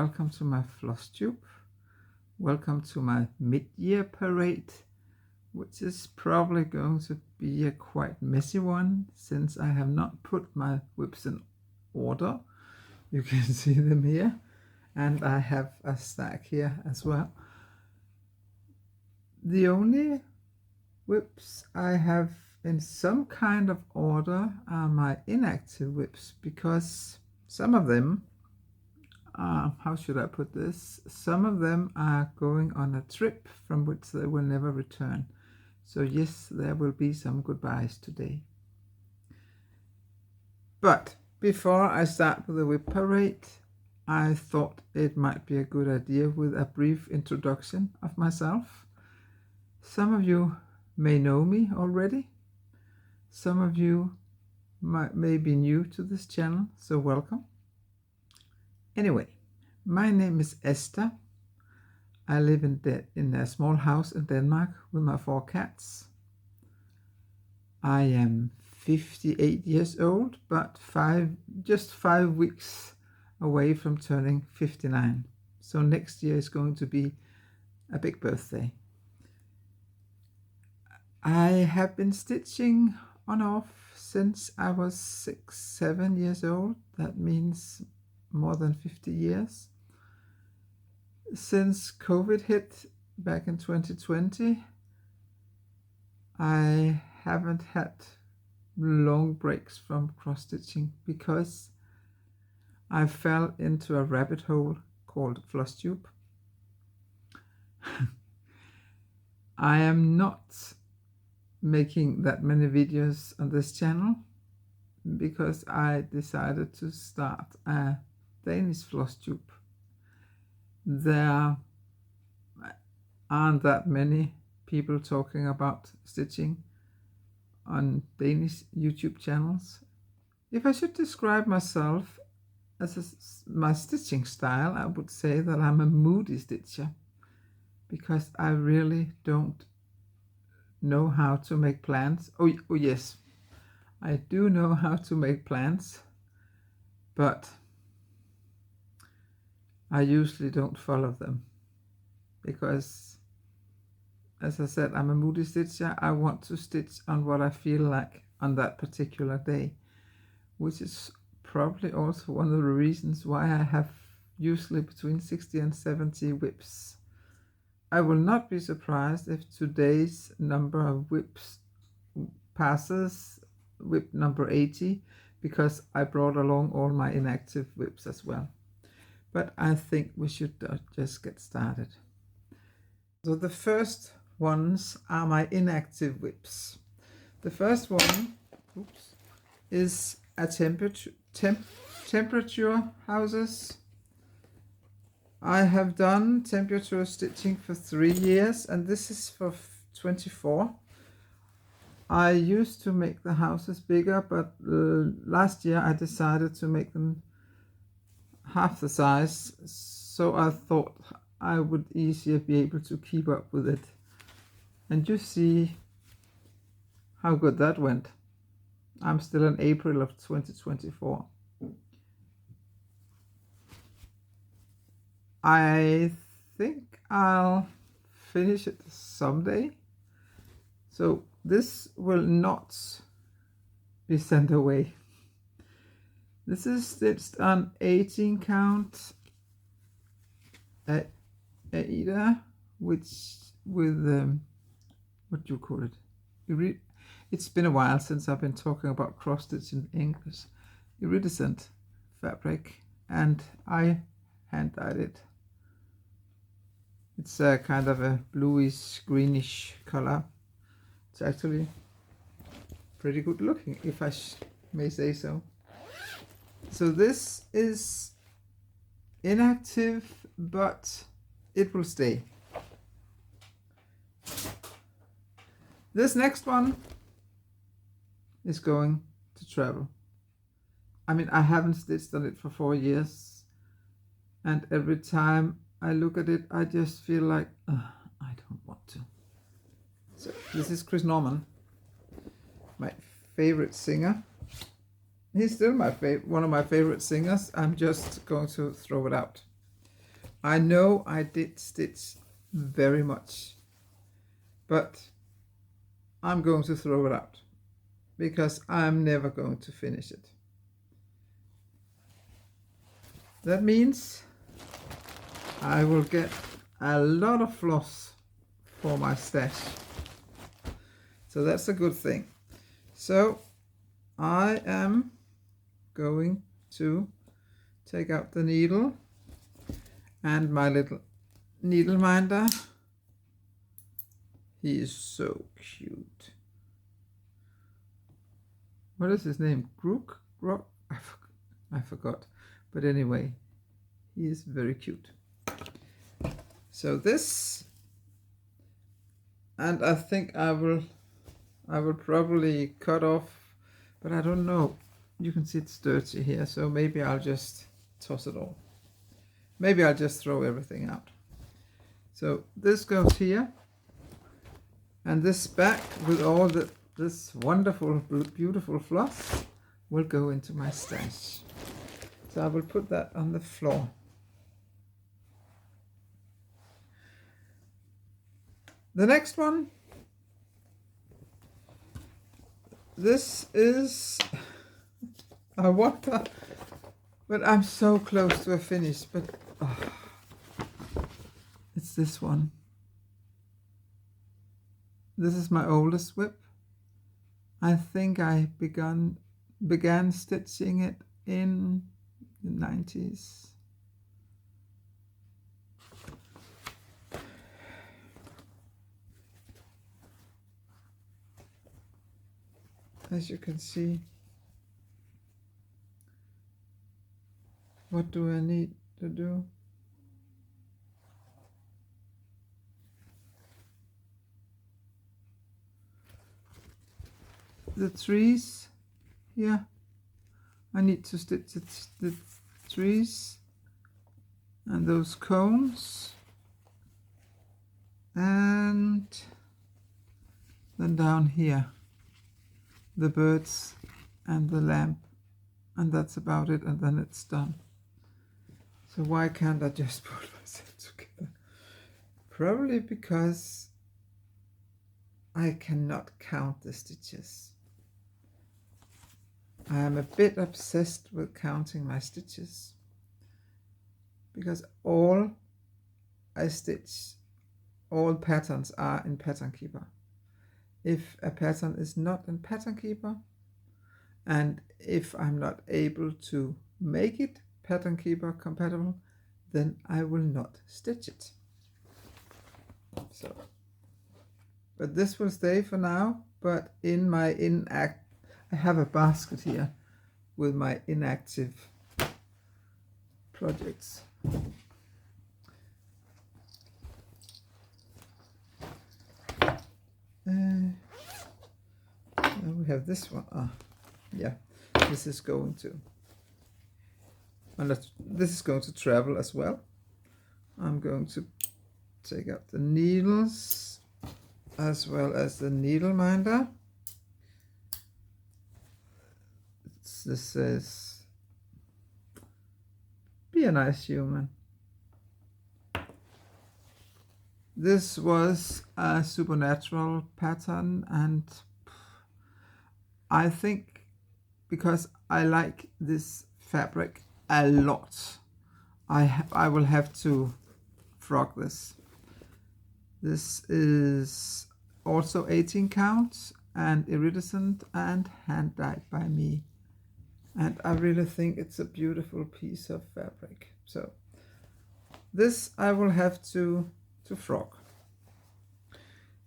welcome to my Flosstube. Welcome to my mid-year parade, which is probably going to be a quite messy one since I have not put my WIPs in order. You can see them here, and I have a stack here as well. The only WIPs I have in some kind of order are my inactive WIPs, because some of them how should I put this? Some of them are going on a trip from which they will never return. So yes, there will be some goodbyes today. But before I start with the WIP parade, I thought it might be a good idea with a brief introduction of myself. Some of you may know me already. Some of you may be new to this channel, so welcome. Anyway, my name is Esther. I live in a small house in Denmark with my 4 cats. I am 58 years old, but just 5 weeks away from turning 59. So next year is going to be a big birthday. I have been stitching on and off since I was 6-7 years old. That means more than 50 years. Since COVID hit back in 2020, I haven't had long breaks from cross-stitching because I fell into a rabbit hole called Flosstube. I am not making that many videos on this channel because I decided to start a Danish Flosstube. There aren't that many people talking about stitching on Danish YouTube channels. If I should describe myself as my stitching style, I would say that I'm a moody stitcher, because I really don't know how to make plans. Oh yes, I do know how to make plans, but I usually don't follow them because, as I said, I'm a moody stitcher. I want to stitch on what I feel like on that particular day, which is probably also one of the reasons why I have usually between 60 and 70 WIPs. I will not be surprised if today's number of WIPs passes WIP number 80, because I brought along all my inactive WIPs as well. But I think we should just get started. So the first ones are my inactive WIPs. The first one is a temperature houses. I have done temperature stitching for 3 years, and this is for 24. I used to make the houses bigger, but last year I decided to make them half the size, so I thought I would easier be able to keep up with it. And you see how good that went. I'm still in April of 2024. I think I'll finish it someday. So this will not be sent away. This is stitched on 18 count Aida, which with what do you call it? It's been a while since I've been talking about cross stitch in English. Iridescent fabric, and I hand dyed it. It's a kind of a bluish greenish color. It's actually pretty good looking, if I may say so. So this is inactive, but it will stay. This next one is going to travel. I mean, I haven't stitched on it for 4 years, and every time I look at it, I just feel like I don't want to. So this is Chris Norman, my favorite singer. He's still one of my favorite singers. I'm just going to throw it out. I know I did stitch very much, but I'm going to throw it out because I'm never going to finish it. That means I will get a lot of floss for my stash. So that's a good thing. So I am going to take out the needle and my little needle minder. He is so cute. What is his name? Grook? Rock? I forgot. But anyway, he is very cute. So this, and I think I will probably cut off, but I don't know. You can see it's dirty here, so maybe I'll just toss it all. Maybe I'll just throw everything out. So this goes here, and this back with all this wonderful, beautiful floss will go into my stash. So I will put that on the floor. The next one, this is, I wonder, but I'm so close to a finish, but it's this one. This is my oldest WIP. I think I began stitching it in the 90s. As you can see, what do I need to do? The trees here, I need to stitch the trees and those cones, and then down here the birds and the lamp, and that's about it, and then it's done. So why can't I just put myself together? Probably because I cannot count the stitches. I am a bit obsessed with counting my stitches because all I stitch, all patterns are in Pattern Keeper. If a pattern is not in Pattern Keeper, and if I'm not able to make it Pattern Keeper compatible, then I will not stitch it. So, but this will stay for now. But in my I have a basket here with my inactive projects. We have this one. Yeah, this is going to, this is going to travel as well. I'm going to take out the needles as well as the needle minder. This says, "Be a nice human." This was a supernatural pattern, and I think because I like this fabric a lot, I will have to frog this. This is also 18 count and iridescent and hand dyed by me, and I really think it's a beautiful piece of fabric. So this I will have to frog.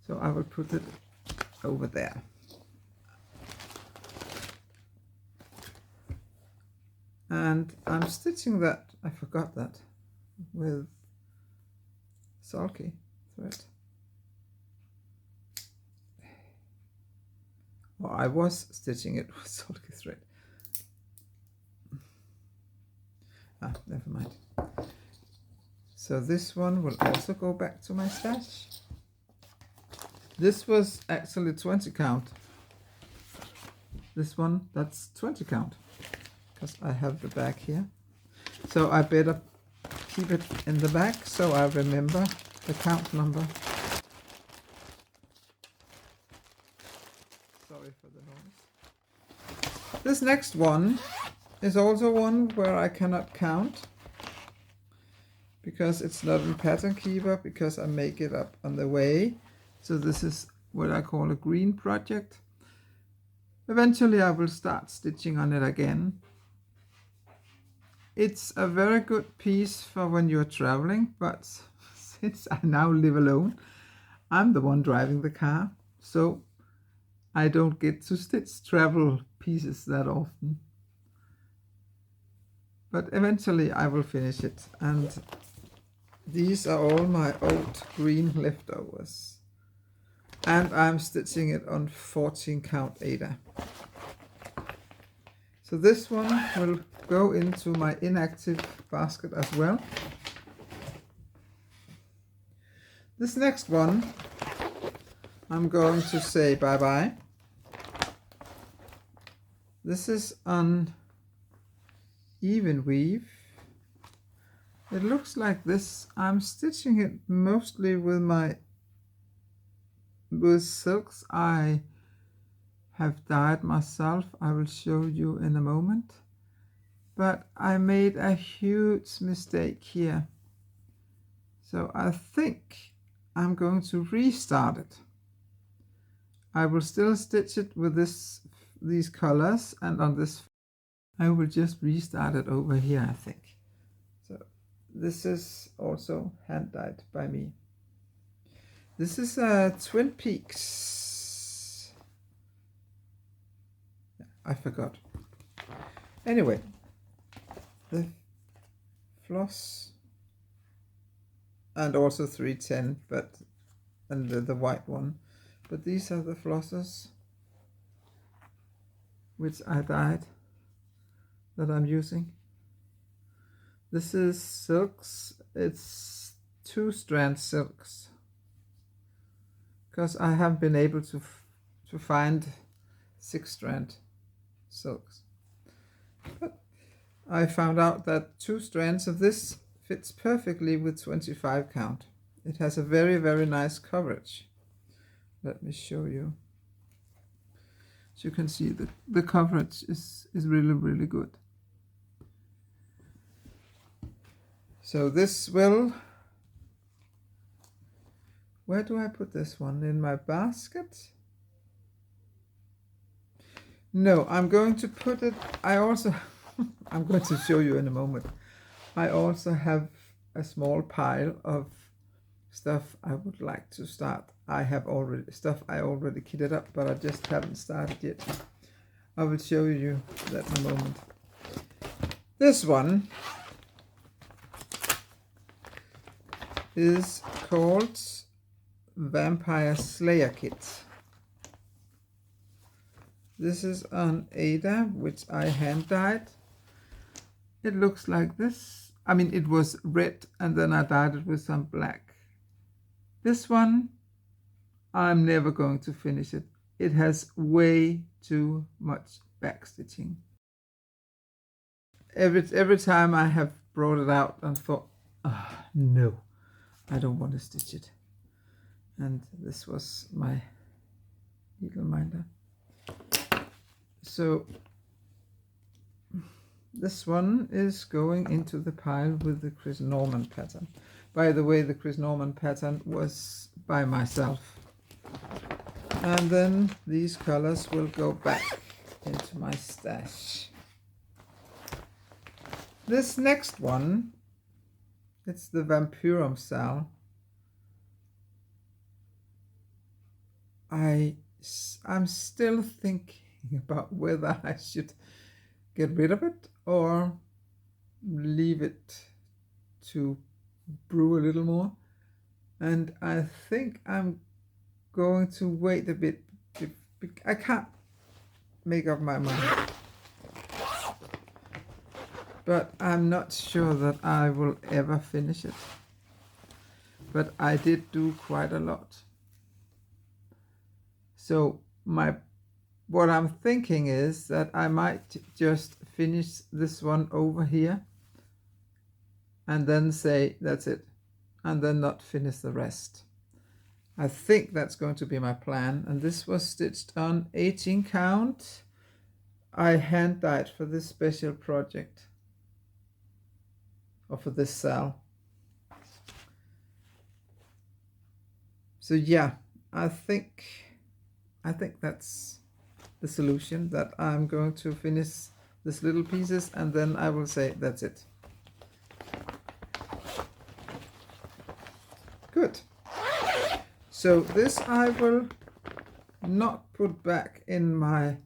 So I will put it over there. And I'm stitching that, I forgot that, with sulky thread. Well, I was stitching it with sulky thread. Never mind. So this one will also go back to my stash. This was actually 20 count. This one, that's 20 count, because I have the back here. So I better keep it in the back so I remember the count number. Sorry for the noise. This next one is also one where I cannot count because it's not in Pattern Keeper, because I make it up on the way. So this is what I call a green project. Eventually I will start stitching on it again. It's a very good piece for when you're traveling, but since I now live alone, I'm the one driving the car, so I don't get to stitch travel pieces that often. But eventually I will finish it, and these are all my old green leftovers. And I'm stitching it on 14 count Aida. So this one will go into my inactive basket as well. This next one, I'm going to say bye-bye. This is on even weave. It looks like this. I'm stitching it mostly with silks I have dyed myself. I will show you in a moment. But I made a huge mistake here. So I think I'm going to restart it. I will still stitch it with these colors, and on this I will just restart it over here, I think. So this is also hand dyed by me. This is Twin Peaks. I forgot. Anyway, the floss, and also 310, and the white one. But these are the flosses which I dyed that I'm using. This is silks. It's 2-strand silks, because I haven't been able to find 6-strand silks. But I found out that 2 strands of this fits perfectly with 25 count. It has a very, very nice coverage. Let me show you. So you can see that the coverage is really, really good. So this will, where do I put this one? In my basket? No, I'm going to put it, I'm going to show you in a moment. I also have a small pile of stuff I would like to start. I have already kitted up, but I just haven't started yet. I will show you that in a moment. This one is called Vampire Slayer Kit. This is an Aida, which I hand dyed. It looks like this. I mean, it was red, and then I dyed it with some black. This one, I'm never going to finish it. It has way too much backstitching. Every time I have brought it out and thought, no, I don't want to stitch it. And this was my needle minder. So this one is going into the pile with the Chris Norman pattern. By the way, the Chris Norman pattern was by myself. And then these colors will go back into my stash. This next one, it's the Vampurum Sal. I'm still thinking about whether I should get rid of it or leave it to brew a little more. And I think I'm going to wait a bit. I can't make up my mind. But I'm not sure that I will ever finish it. But I did do quite a lot. So what I'm thinking is that I might just finish this one over here and then say that's it, and then not finish the rest. I think that's going to be my plan. And this was stitched on 18 count. I hand dyed for this special project, or for this cell. So yeah, I think that's the solution, that I'm going to finish these little pieces and then I will say that's it. Good. So this I will not put back in my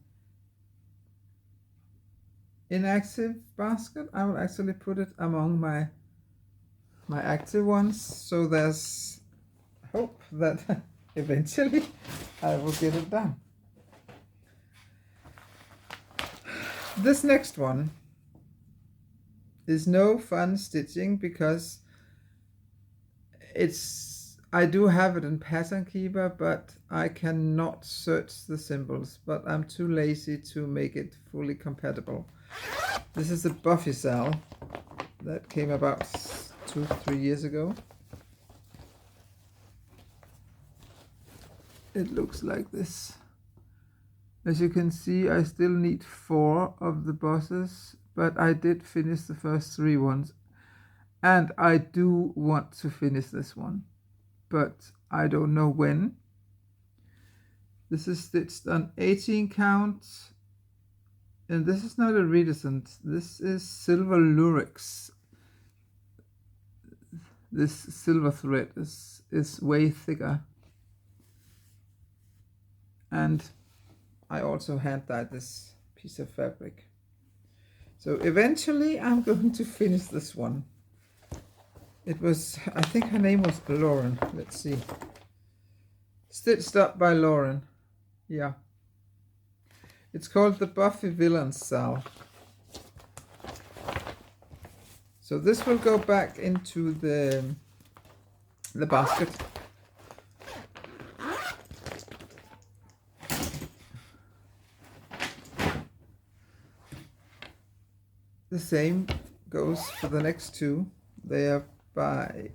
inactive basket. I will actually put it among my active ones, so there's hope that eventually I will get it done. This next one is no fun stitching because I do have it in Pattern Keeper, but I cannot search the symbols, but I'm too lazy to make it fully compatible. This is a Buffy cell that came about 2-3 years ago. It looks like this. As you can see, I still need 4 of the bosses, but I did finish the first 3 ones. And I do want to finish this one, but I don't know when. This is stitched on 18 count. And this is not iridescent. This is silver lurex. This silver thread is way thicker. And I also hand dyed this piece of fabric. So eventually I'm going to finish this one. It was, I think her name was Lauren. Let's see. Stitched up by Lauren. Yeah. It's called the Buffy Villain cell. So this will go back into the basket. The same goes for the next 2. They are by,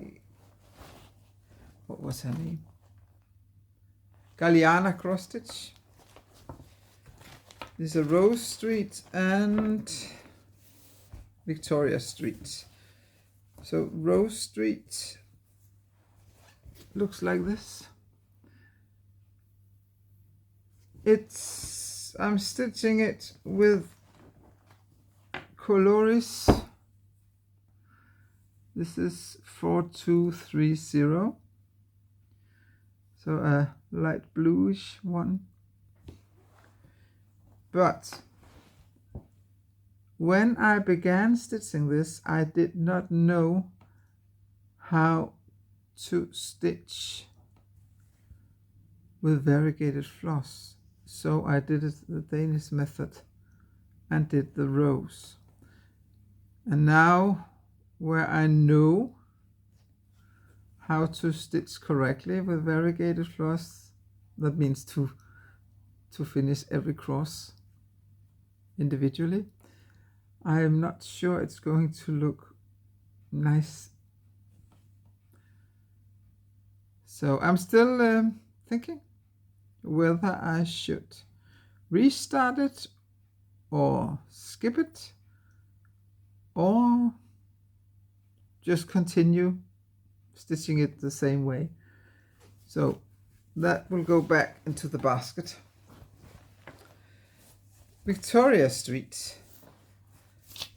what was her name? Galliana cross stitch. These are Rose Street and Victoria Street. So Rose Street looks like this. I'm stitching it with Coloris. This is 4230. So a light bluish one. But when I began stitching this, I did not know how to stitch with variegated floss. So I did it the Danish method and did the rows. And now, where I know how to stitch correctly with variegated floss, that means to finish every cross individually, I am not sure it's going to look nice. So I'm still thinking whether I should restart it or skip it, or just continue stitching it the same way. So that will go back into the basket. Victoria Street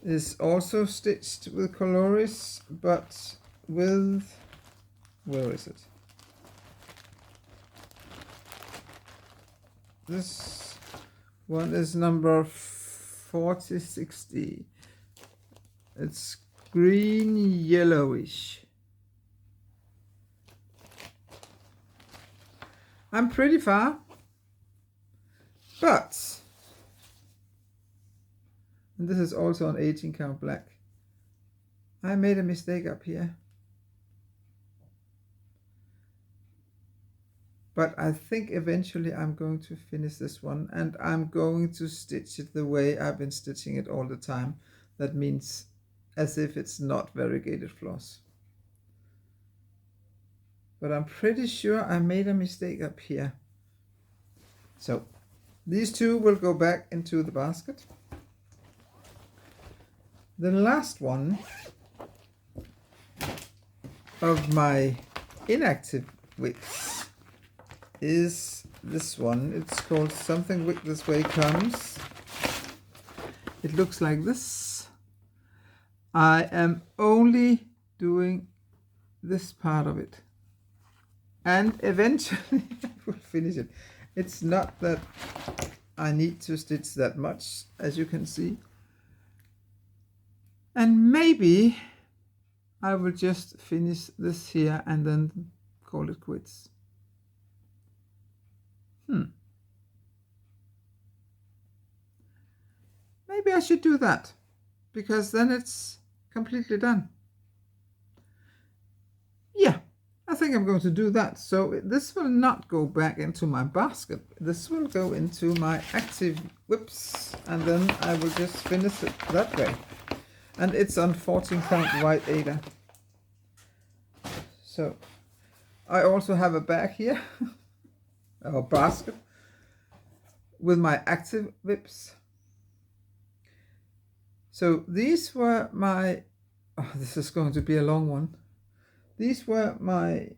is also stitched with Coloris, but with, where is it? This one is number 4060. It's green yellowish. I'm pretty far, but, and this is also an 18 count black. I made a mistake up here. But I think eventually I'm going to finish this one, and I'm going to stitch it the way I've been stitching it all the time. That means as if it's not variegated floss. But I'm pretty sure I made a mistake up here. So these two will go back into the basket. The last one of my inactive WIPs is this one. It's called Something WIP This Way Comes. It looks like this. I am only doing this part of it, and eventually I will finish it. It's not that I need to stitch that much, as you can see, and maybe I will just finish this here and then call it quits. Maybe I should do that, because then it's completely done. Yeah, I think I'm going to do that. So this will not go back into my basket. This will go into my active WIPs, and then I will just finish it that way. And it's on 14 count white Ada. So I also have a bag here, or basket, with my active WIPs. So these were my, this is going to be a long one. These were my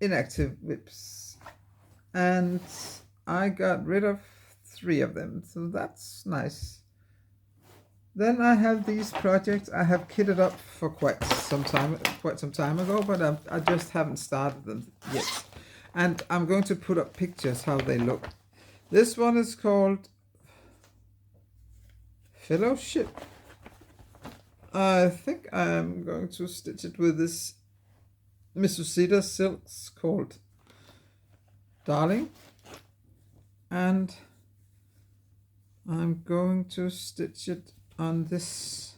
inactive WIPs, and I got rid of 3 of them, so that's nice. Then I have these projects I have kitted up for quite some time ago, but I just haven't started them yet. And I'm going to put up pictures how they look. This one is called Fellowship. I think I'm going to stitch it with this Missusita silks called Darling, and I'm going to stitch it on this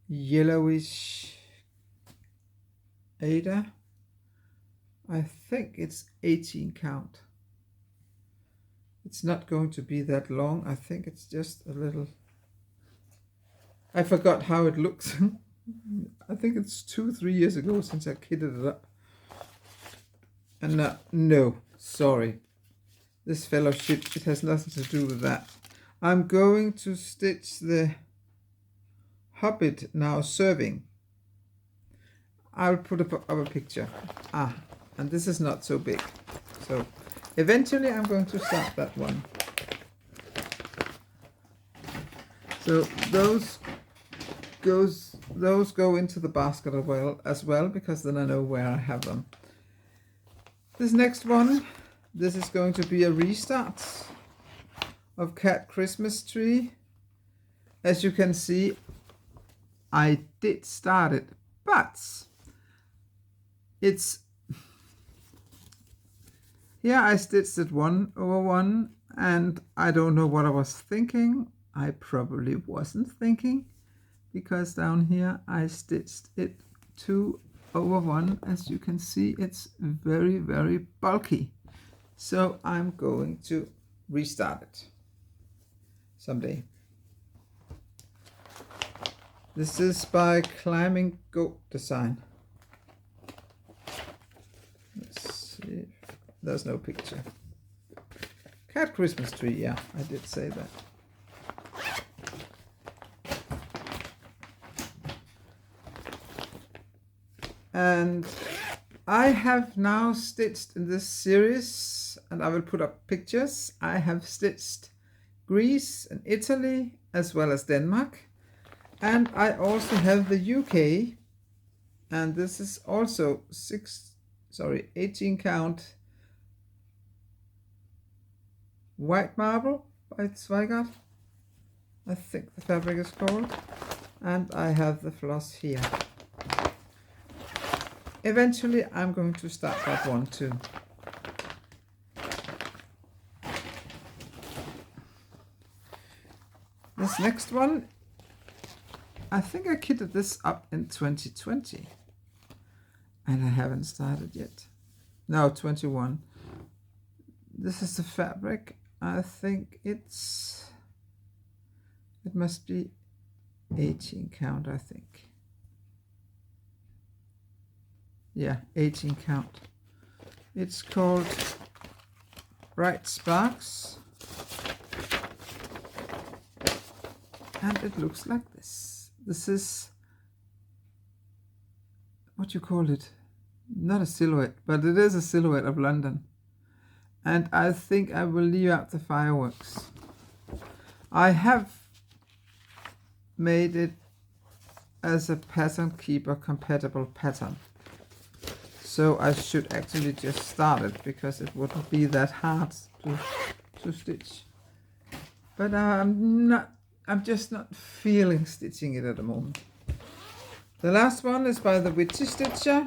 yellowish Ada. I think it's 18 count. It's not going to be that long. I think it's just a little, I forgot how it looks. I think it's 2-3 years ago since I kitted it up. And no, sorry. This Fellowship, it has nothing to do with that. I'm going to stitch the Hobbit now serving. I'll put up a picture. And this is not so big. So eventually I'm going to start that one. So those go into the basket as well, because then I know where I have them. This next one, this is going to be a restart of Cat Christmas Tree. As you can see, I did start it, but it's here I stitched it 1 over 1, and I don't know what I was thinking. I probably wasn't thinking, because down here I stitched it 2 over 1. As you can see, it's very, very bulky. So I'm going to restart it someday. This is by Climbing Goat Design. Let's see. There's no picture. Cat Christmas Tree, yeah, I did say that. And I have now stitched in this series, and I will put up pictures. I have stitched Greece and Italy as well as Denmark, and I also have the UK, and this is also 18 count white marble by Zweigart, I think the fabric is called, and I have the floss here. Eventually I'm going to start that one too. This next one, I think I kitted this up in 2020, and I haven't started yet. No, 21. This is the fabric. I think it must be 18 count, I think. Yeah, 18 count. It's called Bright Sparks, and it looks like this. This is, what you call it? Not a silhouette, but it is a silhouette of London. And I think I will leave out the fireworks. I have made it as a pattern keeper compatible pattern. So I should actually just start it, because it wouldn't be that hard to stitch. But I'm just not feeling stitching it at the moment. The last one is by the Witchy Stitcher.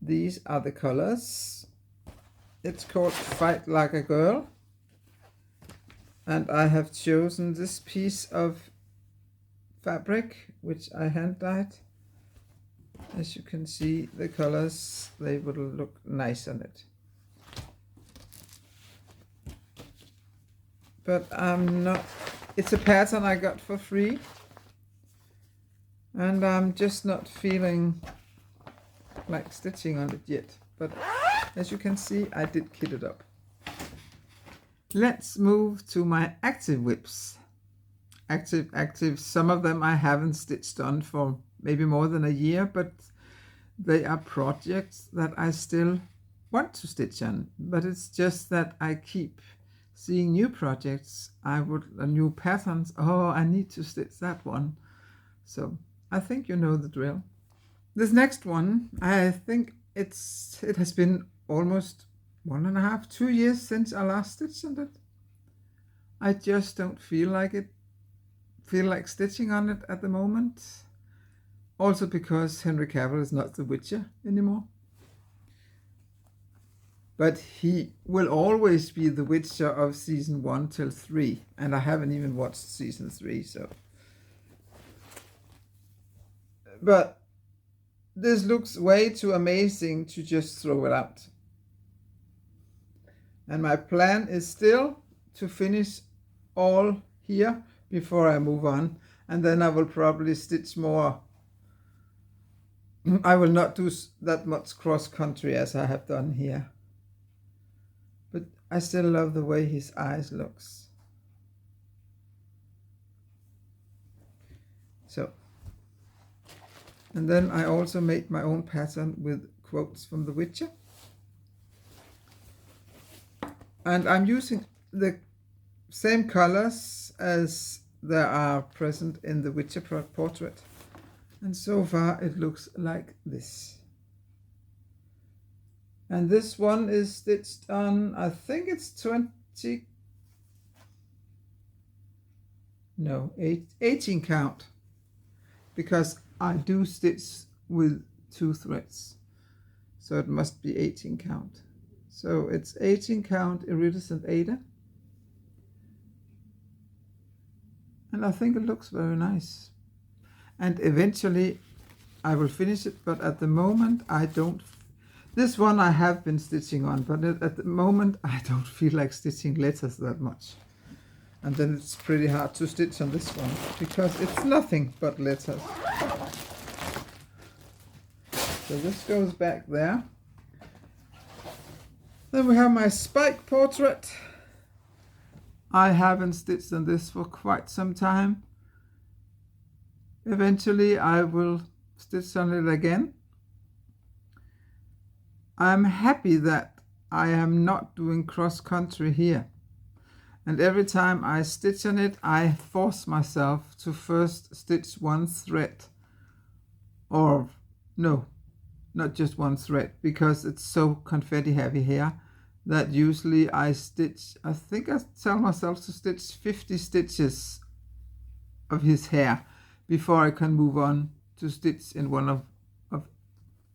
These are the colors. It's called Fight Like a Girl. And I have chosen this piece of fabric, which I hand dyed. As you can see, the colors, they will look nice on it. But I'm not, it's a pattern I got for free. And I'm just not feeling like stitching on it yet. But as you can see, I did kit it up. Let's move to my active WIPs. Active, some of them I haven't stitched on for maybe more than a year, but they are projects that I still want to stitch on. But it's just that I keep seeing new projects, new patterns. Oh, I need to stitch that one. So I think you know the drill. This next one, I think it has been almost 1.5, 2 years since I last stitched on it. I just don't feel like stitching on it at the moment. Also because Henry Cavill is not the Witcher anymore. But he will always be the Witcher of season 1 till 3. And I haven't even watched season 3, so. But this looks way too amazing to just throw it out. And my plan is still to finish all here before I move on. And then I will probably stitch more. I will not do that much cross country as I have done here. But I still love the way his eyes looks. So. And then I also made my own pattern with quotes from The Witcher. And I'm using the same colors as there are present in the Witcher portrait. And so far it looks like this. And this one is stitched on, I think it's 18 count. Because I do stitch with 2 threads. So it must be 18 count. So it's 18 count iridescent Ada. And I think it looks very nice. And eventually I will finish it, but at the moment I don't. This one I have been stitching on, but at the moment I don't feel like stitching letters that much. And then it's pretty hard to stitch on this one, because it's nothing but letters. So this goes back there. Then we have my spike portrait. I haven't stitched on this for quite some time. Eventually I will stitch on it again. I'm happy that I am not doing cross country here. And every time I stitch on it, I force myself to first stitch one thread. Or no, not just one thread, because it's so confetti heavy here that usually I stitch, I think I tell myself to stitch 50 stitches of his hair before I can move on to stitch in one of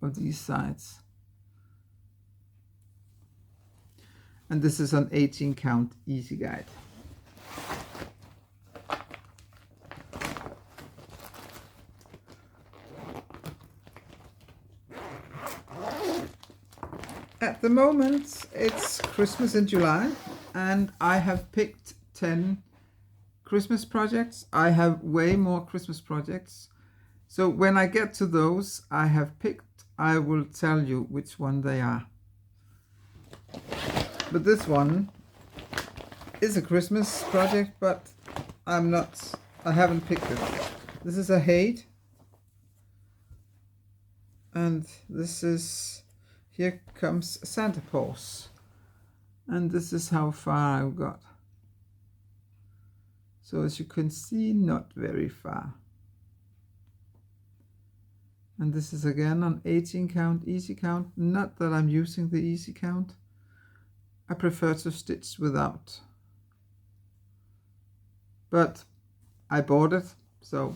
these sides. And this is an 18 count easy guide. At the moment it's Christmas in July, and I have picked 10 Christmas projects. I have way more Christmas projects. So when I get to those I have picked, I will tell you which one they are. But this one is a Christmas project, but I haven't picked it. This is a hate. And this is, here comes Santa Claus. And this is how far I've got. So as you can see, not very far. And this is again on 18 count, easy count. Not that I'm using the easy count. I prefer to stitch without. But I bought it, so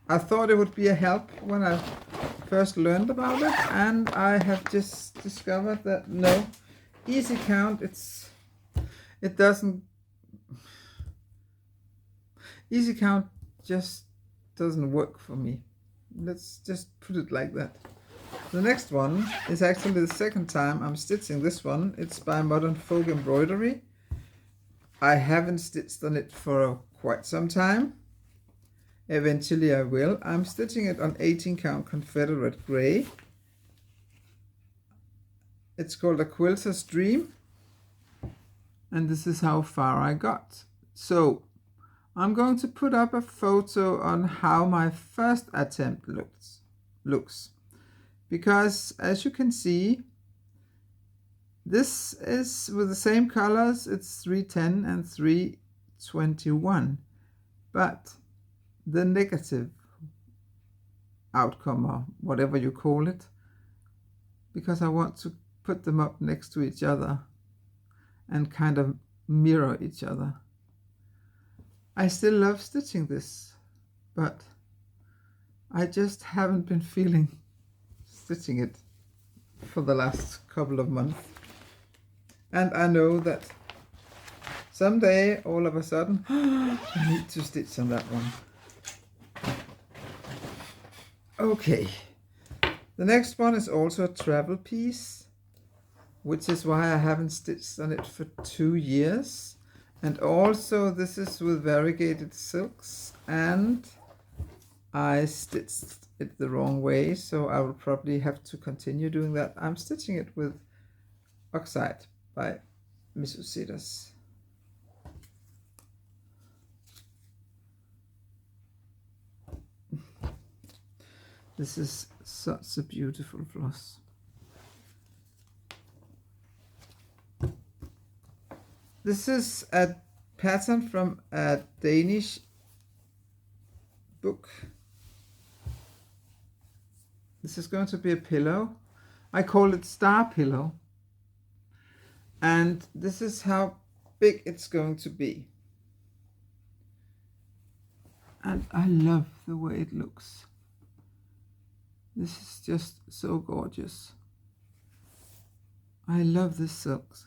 I thought it would be a help when I first learned about it, and I have just discovered that no, easy count, easy count just doesn't work for me. Let's just put it like that. The next one is actually the second time I'm stitching this one. It's by Modern Folk Embroidery. I haven't stitched on it for quite some time. Eventually I will. I'm stitching it on 18 count Confederate Grey. It's called A Quilter's Dream. And this is how far I got. So I'm going to put up a photo on how my first attempt looks. Because as you can see, this is with the same colors. It's 310 and 321. But the negative outcome, or whatever you call it, because I want to put them up next to each other and kind of mirror each other. I still love stitching this, but I just haven't been feeling stitching it for the last couple of months. And I know that someday, all of a sudden, I need to stitch on that one. Okay, the next one is also a travel piece, which is why I haven't stitched on it for 2 years. And also this is with variegated silks, and I stitched it the wrong way, so I will probably have to continue doing that. I'm stitching it with Oxide by miscellaneous. This is such a beautiful floss. This is a pattern from a Danish book. This is going to be a pillow. I call it Star Pillow. And this is how big it's going to be. And I love the way it looks. This is just so gorgeous. I love this silks.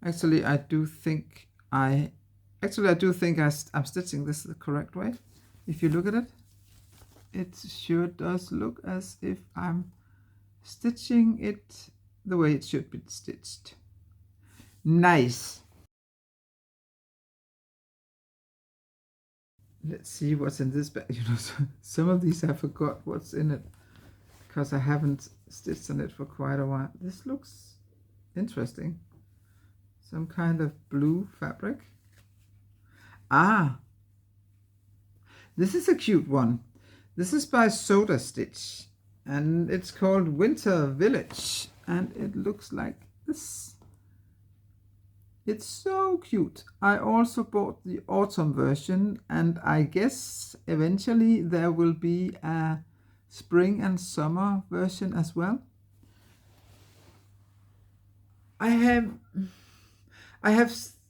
Actually, I do think I'm stitching this the correct way. If you look at it, it sure does look as if I'm stitching it the way it should be stitched. Nice. Let's see what's in this bag. You know, some of these I forgot what's in it because I haven't stitched on it for quite a while. This looks interesting. Some kind of blue fabric. Ah, this is a cute one. This is by Soda Stitch, and it's called Winter Village, and it looks like this. It's so cute. I also bought the autumn version, and I guess eventually there will be a spring and summer version as well. I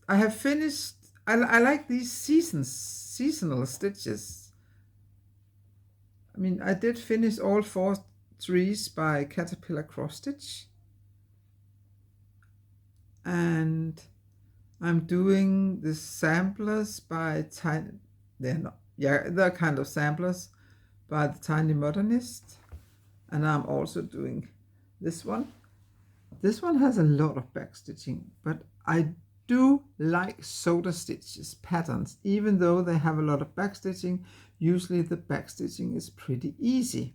have finished. I like these seasonal stitches. I mean, I did finish all 4 trees by Caterpillar Cross Stitch, and I'm doing the samplers by they're kind of samplers by the Tiny Modernist, and I'm also doing this one. This one has a lot of back stitching, but I do like soda stitches patterns, even though they have a lot of backstitching. Usually the backstitching is pretty easy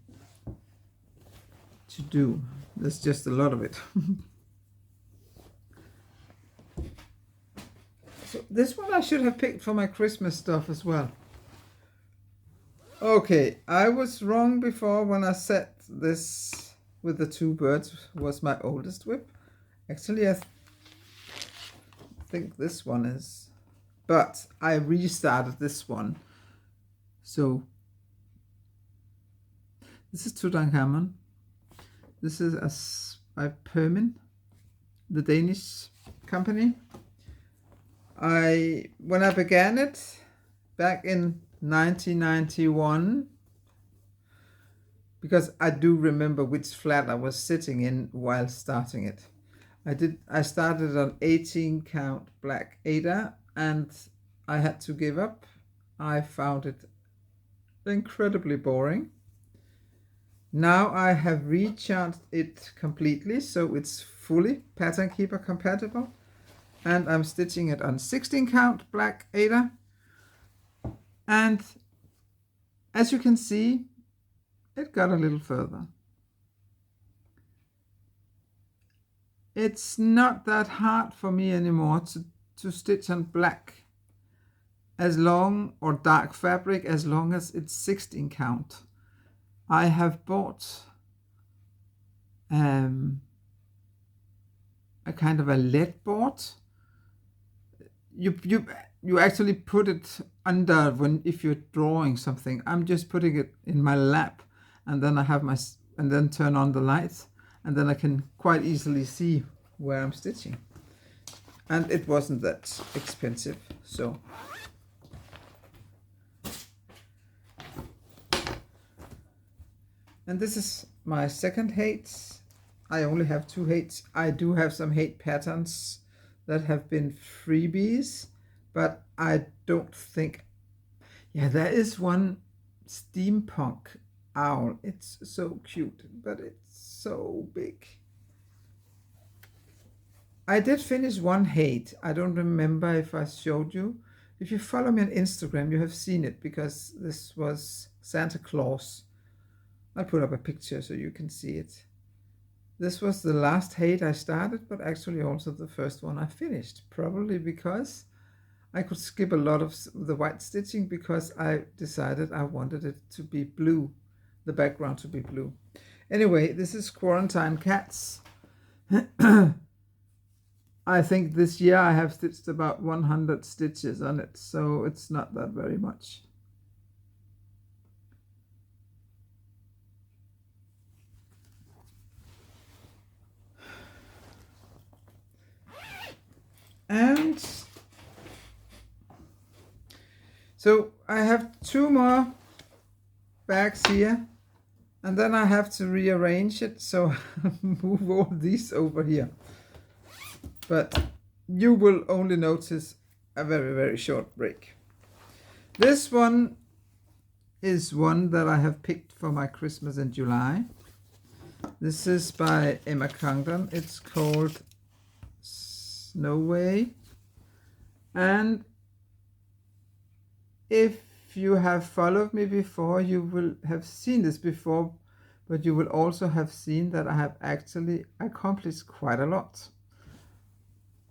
to do. There's just a lot of it. So this one I should have picked for my Christmas stuff as well. Okay, I was wrong before when I said this with the two birds was my oldest WIP. Actually, I think this one is, but I restarted this one. So this is Tutankhamun. This is by Permin, the Danish company. When I began it back in 1991, because I do remember which flat I was sitting in while starting it. I started on 18 count black Ada, and I had to give up. I found it incredibly boring. Now I have recharged it completely, so it's fully Pattern Keeper compatible. And I'm stitching it on 16 count black Ada. And as you can see, it got a little further. It's not that hard for me anymore to stitch on black as long, or dark fabric, as long as it's 16 count. I have bought a kind of a lead board. You actually put it under if you're drawing something. I'm just putting it in my lap, and then I have and then turn on the lights, and then I can quite easily see where I'm stitching. And it wasn't that expensive, so. And this is my second height. I only have 2 heights. I do have some height patterns that have been freebies, but I don't think, yeah, there is one steampunk owl. It's so cute, but it's so big. I did finish one height. I don't remember if I showed you. If you follow me on Instagram, you have seen it, because this was Santa Claus. I'll put up a picture so you can see it. This was the last height I started, but actually also the first one I finished, probably because I could skip a lot of the white stitching, because I decided I wanted it to be blue, the background to be blue. Anyway, this is Quarantine Cats. I think this year I have stitched about 100 stitches on it, so it's not that very much. And so I have 2 more bags here, and then I have to rearrange it, so move all these over here. But you will only notice a very, very short break. This one is one that I have picked for my Christmas in July. This is by Emma Condon. It's called Snow Way. And if you have followed me before, you will have seen this before, but you will also have seen that I have actually accomplished quite a lot.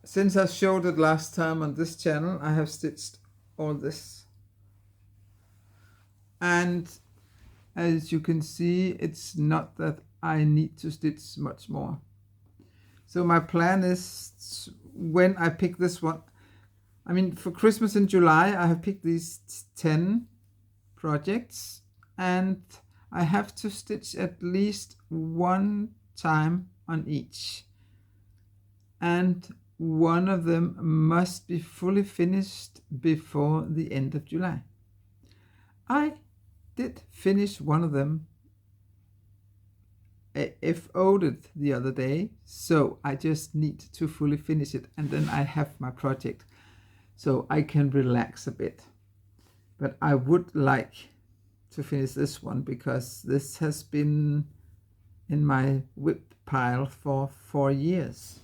Since I showed it last time on this channel, I have stitched all this. And as you can see, it's not that I need to stitch much more. So my plan is, when I pick this one, I mean, for Christmas in July, I have picked these 10 projects, and I have to stitch at least 1 time on each. And one of them must be fully finished before the end of July. I did finish one of them. I FO'd it the other day, so I just need to fully finish it, and then I have my project, so I can relax a bit. But I would like to finish this one, because this has been in my WIP pile for 4 years.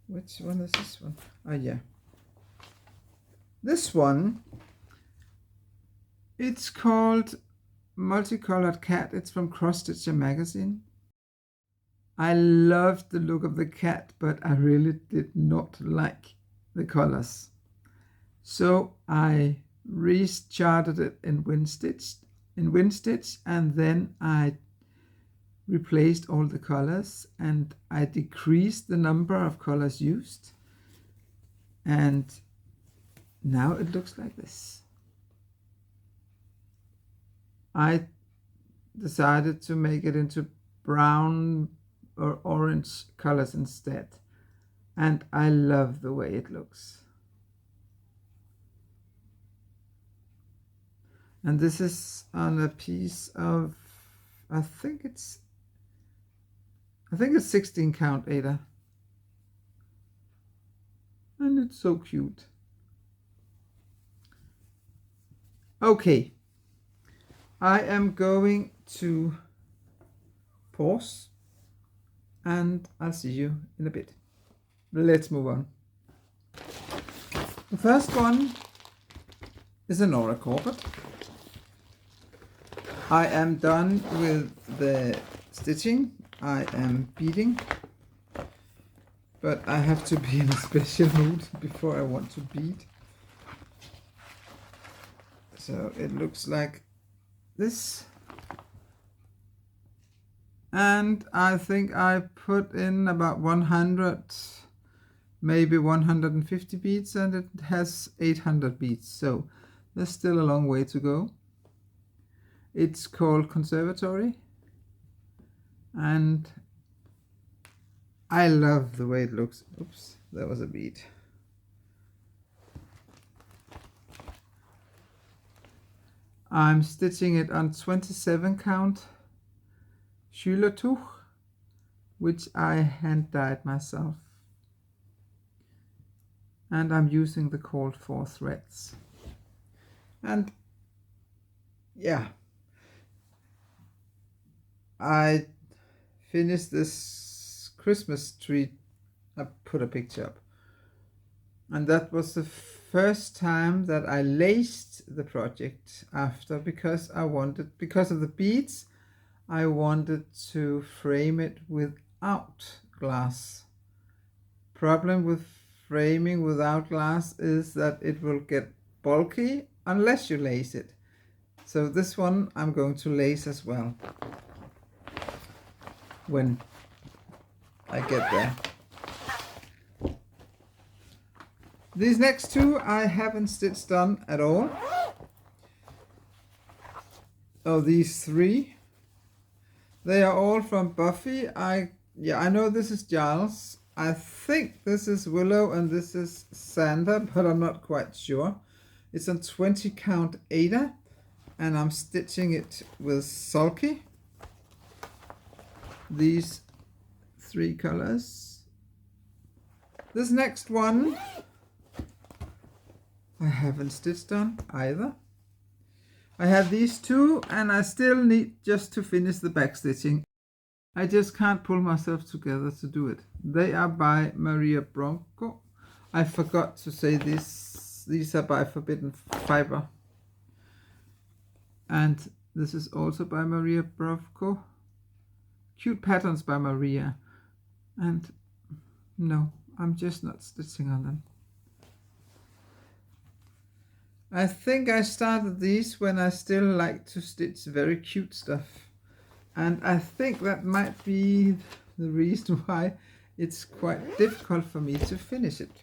Which one is this one? Oh yeah, this one, it's called Multicolored Cat. It's from Cross Stitcher magazine. I loved the look of the cat, but I really did not like the colors. So I recharted it in WinStitch, and then I replaced all the colors, and I decreased the number of colors used, and now it looks like this. I decided to make it into brown or orange colors instead, and I love the way it looks. And this is on a piece of, I think it's 16 count Ada, and it's so cute. Okay, I am going to pause, and I'll see you in a bit. Let's move on. The first one is an Aura carpet. I am done with the stitching. I am beading, but I have to be in a special mood before I want to bead. So it looks like this. And I think I put in about 100, maybe 150 beads, and it has 800 beads. So there's still a long way to go. It's called Conservatory, and I love the way it looks. Oops, there was a bead. I'm stitching it on 27 count Schülertuch, which I hand dyed myself, and I'm using the called for threads. And yeah, I finished this Christmas tree. I put a picture up, and that was the first time that I laced the project after, because of the beads, I wanted to frame it without glass. Problem with framing without glass is that it will get bulky unless you lace it. So this one I'm going to lace as well when I get there. These next two I haven't stitched on at all. Oh, these three, they are all from Buffy. I know this is Giles. I think this is Willow and this is Sander, but I'm not quite sure. It's on 20 count Ada, and I'm stitching it with Sulky. These three colors. This next one I haven't stitched on either. I have these two, and I still need just to finish the back stitching. I just can't pull myself together to do it. They are by Maria Bronco. I forgot to say this. These are by Forbidden Fiber. And this is also by Maria Bronco. Cute Patterns by Maria. And no, I'm just not stitching on them. I think I started these when I still like to stitch very cute stuff. And I think that might be the reason why it's quite difficult for me to finish it.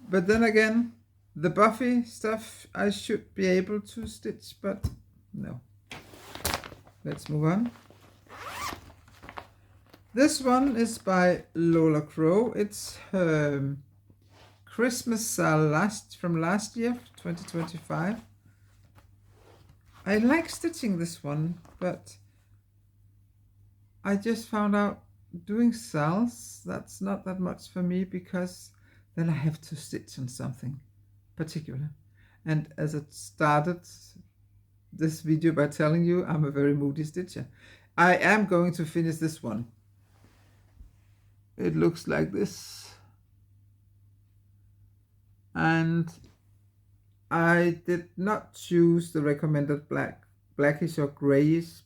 But then again, the Buffy stuff I should be able to stitch, but no. Let's move on. This one is by Lola Crow. It's Christmas sale from last year, 2025. I like stitching this one, but I just found out doing sales, that's not that much for me, because then I have to stitch on something particular. And as I started this video by telling you, I'm a very moody stitcher. I am going to finish this one. it looks like this. And I did not choose the recommended blackish or grayish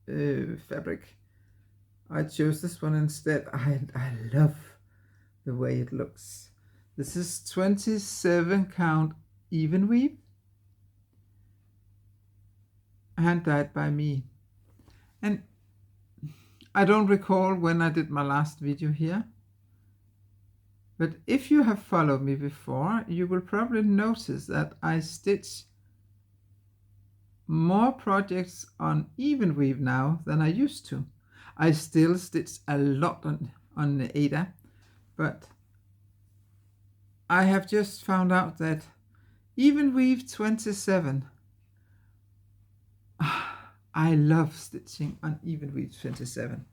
fabric. I chose this one instead. I love the way it looks. This is 27 count even weave, hand dyed by me. And I don't recall when I did my last video here, but if you have followed me before, you will probably notice that I stitch more projects on even weave now than I used to. I still stitch a lot on Ada, but I have just found out that even weave 27, I love stitching on even weave 27.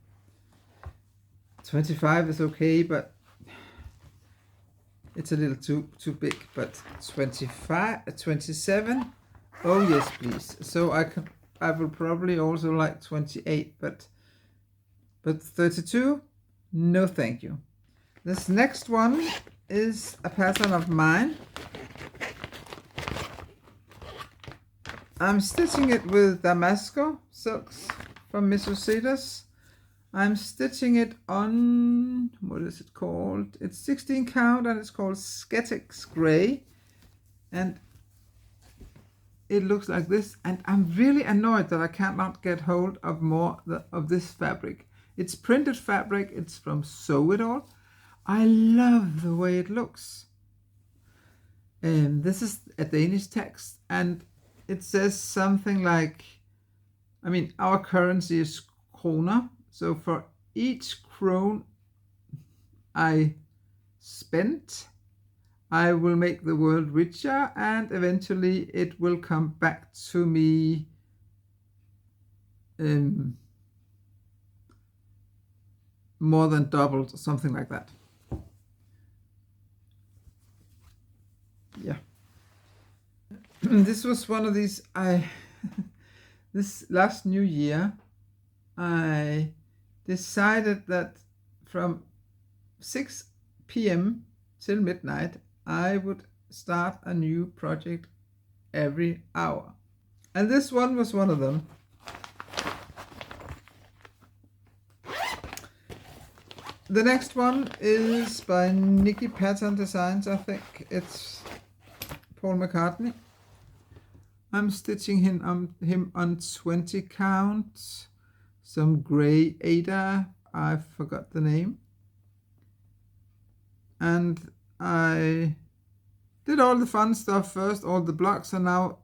25 is okay, but it's a little too big. But 27, oh yes please. So I will probably also like 28, but 32, no thank you. This next one is a pattern of mine. I'm stitching it with Damasco silks from miscellaneous. I'm stitching it on, what is it called? It's 16 count and it's called Sketix Gray. And it looks like this. And I'm really annoyed that I cannot get hold of more of this fabric. It's printed fabric. It's from Sew It All. I love the way it looks. This is a Danish text. And it says something like, I mean, our currency is kroner. So for each krone I spent, I will make the world richer, and eventually it will come back to me more than doubled, or something like that. Yeah. This was one of these, this last New Year, I decided that from 6 p.m. till midnight, I would start a new project every hour. And this one was one of them. The next one is by Nikki Pattern Designs. I think it's Paul McCartney. I'm stitching him on 20 count. Some gray Ada, I forgot the name. And I did all the fun stuff first, all the blocks, and now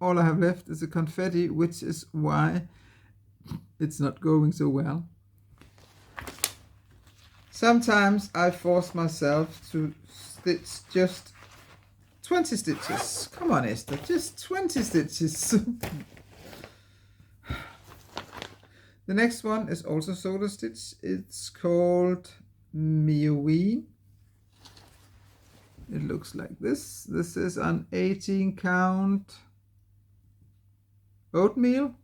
all I have left is a confetti, which is why it's not going so well. Sometimes I force myself to stitch just 20 stitches. Come on, Esther, just 20 stitches. The next one is also solder stitch. It's called Mioween. It looks like this. This is an 18 count oatmeal,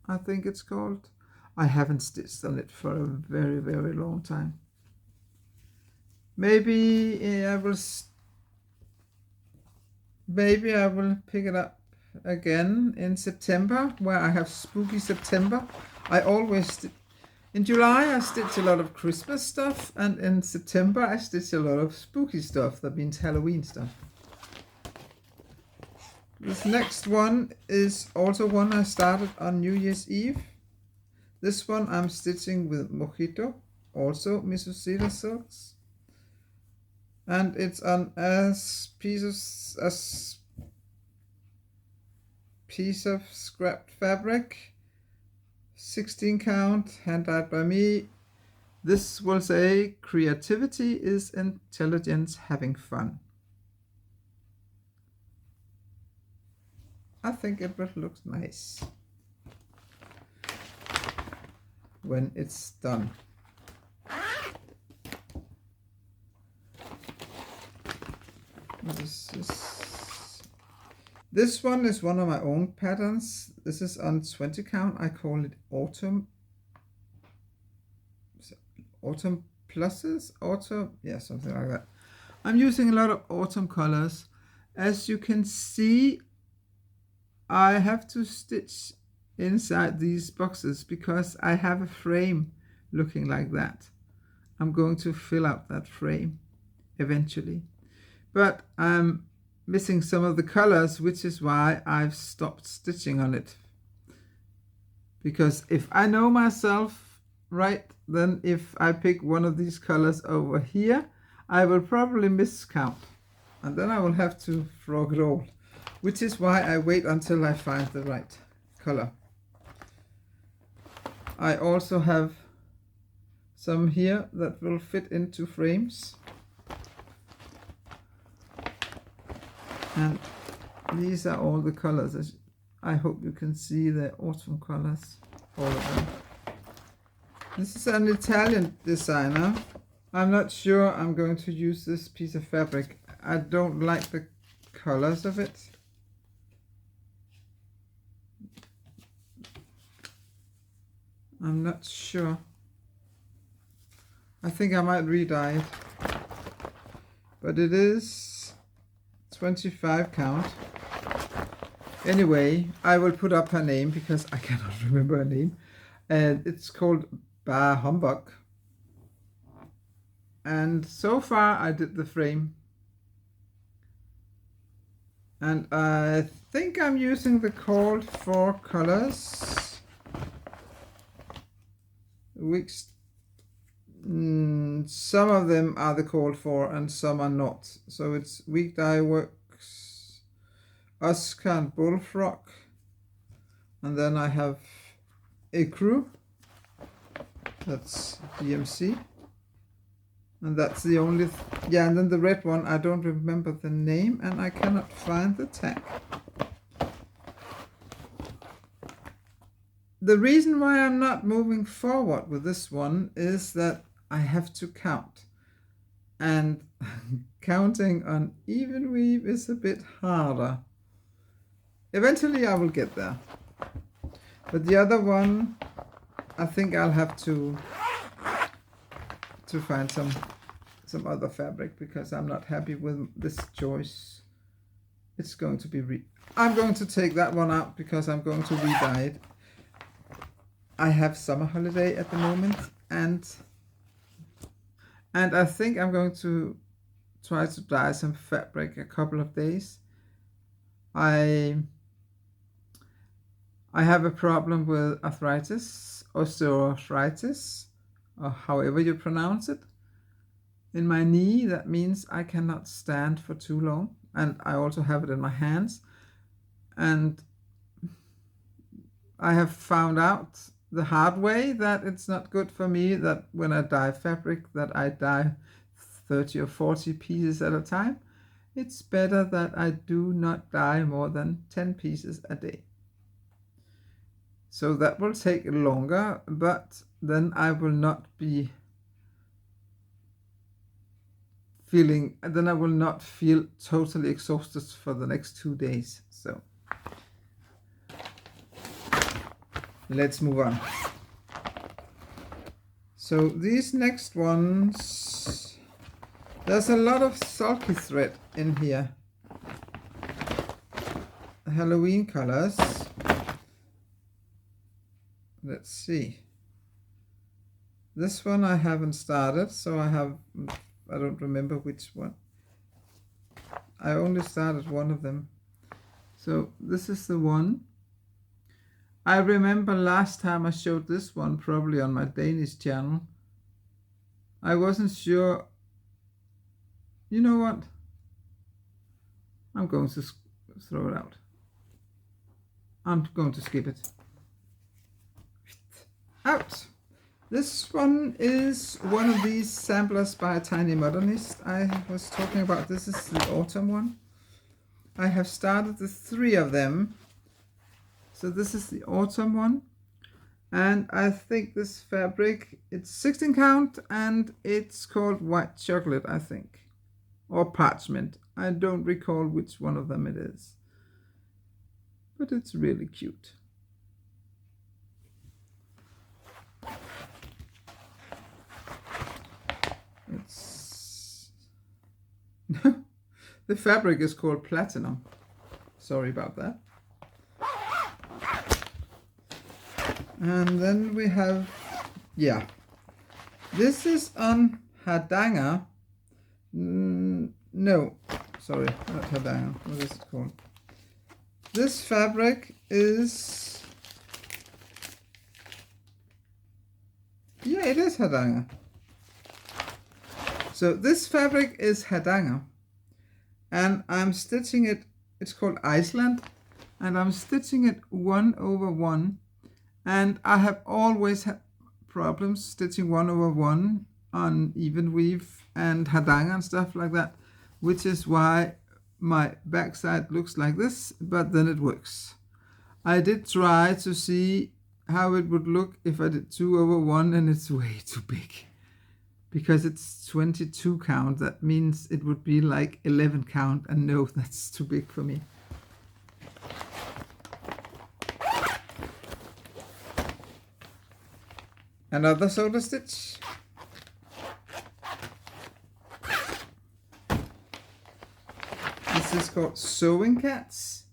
I think it's called. I haven't stitched on it for a very, very long time. Maybe I will pick it up again in September, where I have Spooky September. I always in July I stitch a lot of Christmas stuff, and in September I stitch a lot of spooky stuff. That means Halloween stuff. This next one is also one I started on New Year's Eve. This one I'm stitching with Mojito, also miscellaneous silks, and it's on a piece of scrapped fabric, 16 count, hand dyed by me. This will say, creativity is intelligence having fun. I think it will look nice when it's done. This one is one of my own patterns. This is on 20 count. I call it Autumn autumn pluses, autumn, yeah, something like that. I'm using a lot of autumn colors. As you can see, I have to stitch inside these boxes because I have a frame looking like that. I'm going to fill out that frame eventually, but I'm missing some of the colors, which is why I've stopped stitching on it. Because if I know myself right, then if I pick one of these colors over here, I will probably miscount, and then I will have to frog it all, which is why I wait until I find the right color. I also have some here that will fit into frames, and these are all the colors. I hope you can see the autumn colors, all of them. This is an Italian designer. I'm not sure I'm going to use this piece of fabric. I don't like the colors of it. I'm not sure. I think I might re-dye it. But it is 25 count. Anyway, I will put up her name because I cannot remember her name. And it's called Bah Humbug. And so far I did the frame. And I think I'm using the called for colors. Which some of them are the called for and some are not. So it's Week Dye Works, Oscar and Bullfrog. And then I have Ecru. That's DMC. And that's the only, yeah, and then the red one, I don't remember the name and I cannot find the tag. The reason why I'm not moving forward with this one is that I have to count. And counting on even weave is a bit harder. Eventually I will get there. But the other one, I think I'll have to find some other fabric because I'm not happy with this choice. It's going to be I'm going to take that one out because I'm going to re-dye it. I have summer holiday at the moment, and I think I'm going to try to dye some fabric a couple of days. I have a problem with arthritis, osteoarthritis, or however you pronounce it, in my knee. That means I cannot stand for too long, and I also have it in my hands. And I have found out the hard way that it's not good for me that when I dye fabric that I dye 30 or 40 pieces at a time. It's better that I do not dye more than 10 pieces a day. So that will take longer, but then I will not be feeling, then I will not feel totally exhausted for the next 2 days. So let's move on. So these next ones, there's a lot of sulky thread in here. Halloween colors. Let's see. This one I haven't started, so I don't remember which one. I only started one of them. So this is the one. I remember last time I showed this one, probably on my Danish channel. I wasn't sure. You know what? I'm going to throw it out. I'm going to skip it. Out. This one is one of these samplers by Tiny Modernist I was talking about. This is the autumn one. I have started the 3 of them. So this is the autumn one. And I think this fabric, it's 16 count and it's called white chocolate, I think. Or parchment. I don't recall which one of them it is. But it's really cute. The fabric is called platinum. Sorry about that. And then we have, yeah, this is on Hardanger. No, sorry, not Hardanger. What is it called? This fabric is, yeah, it is Hardanger. So this fabric is Hardanger, and I'm stitching it, it's called Iceland, and I'm stitching it 1/1, and I have always had problems stitching 1/1 on even weave and Hardanger and stuff like that, which is why my backside looks like this, but then it works. I did try to see how it would look if I did 2/1, and it's way too big. Because it's 22 count, that means it would be like 11 count, and no, that's too big for me. Another solder stitch. This is called Sewing Cats.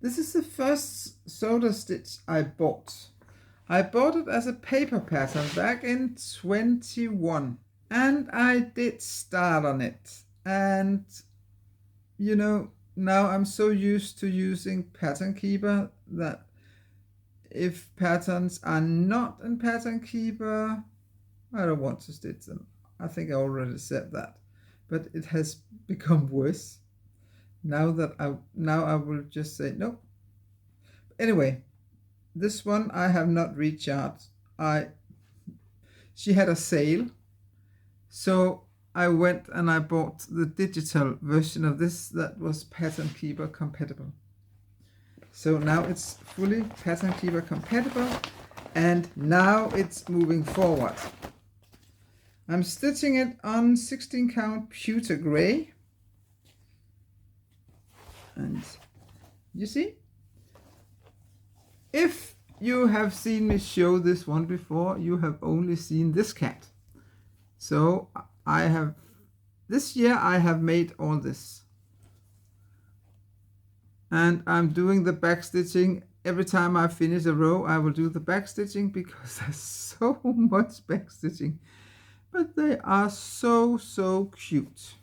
This is the first solder stitch I bought. I bought it as a paper pattern back in 21, and I did start on it. And you know, now I'm so used to using Pattern Keeper that if patterns are not in Pattern Keeper, I don't want to stitch them. I think I already said that, but it has become worse. Now I will just say no. Anyway, this one I have not recharged. She had a sale, so I went and I bought the digital version of this that was Pattern Keeper compatible. So now it's fully Pattern Keeper compatible, and now it's moving forward. I'm stitching it on 16 count pewter gray, and you see, if you have seen me show this one before, you have only seen this cat. So this year I have made all this. And I'm doing the back stitching. Every time I finish a row, I will do the back stitching because there's so much back stitching. But they are so cute.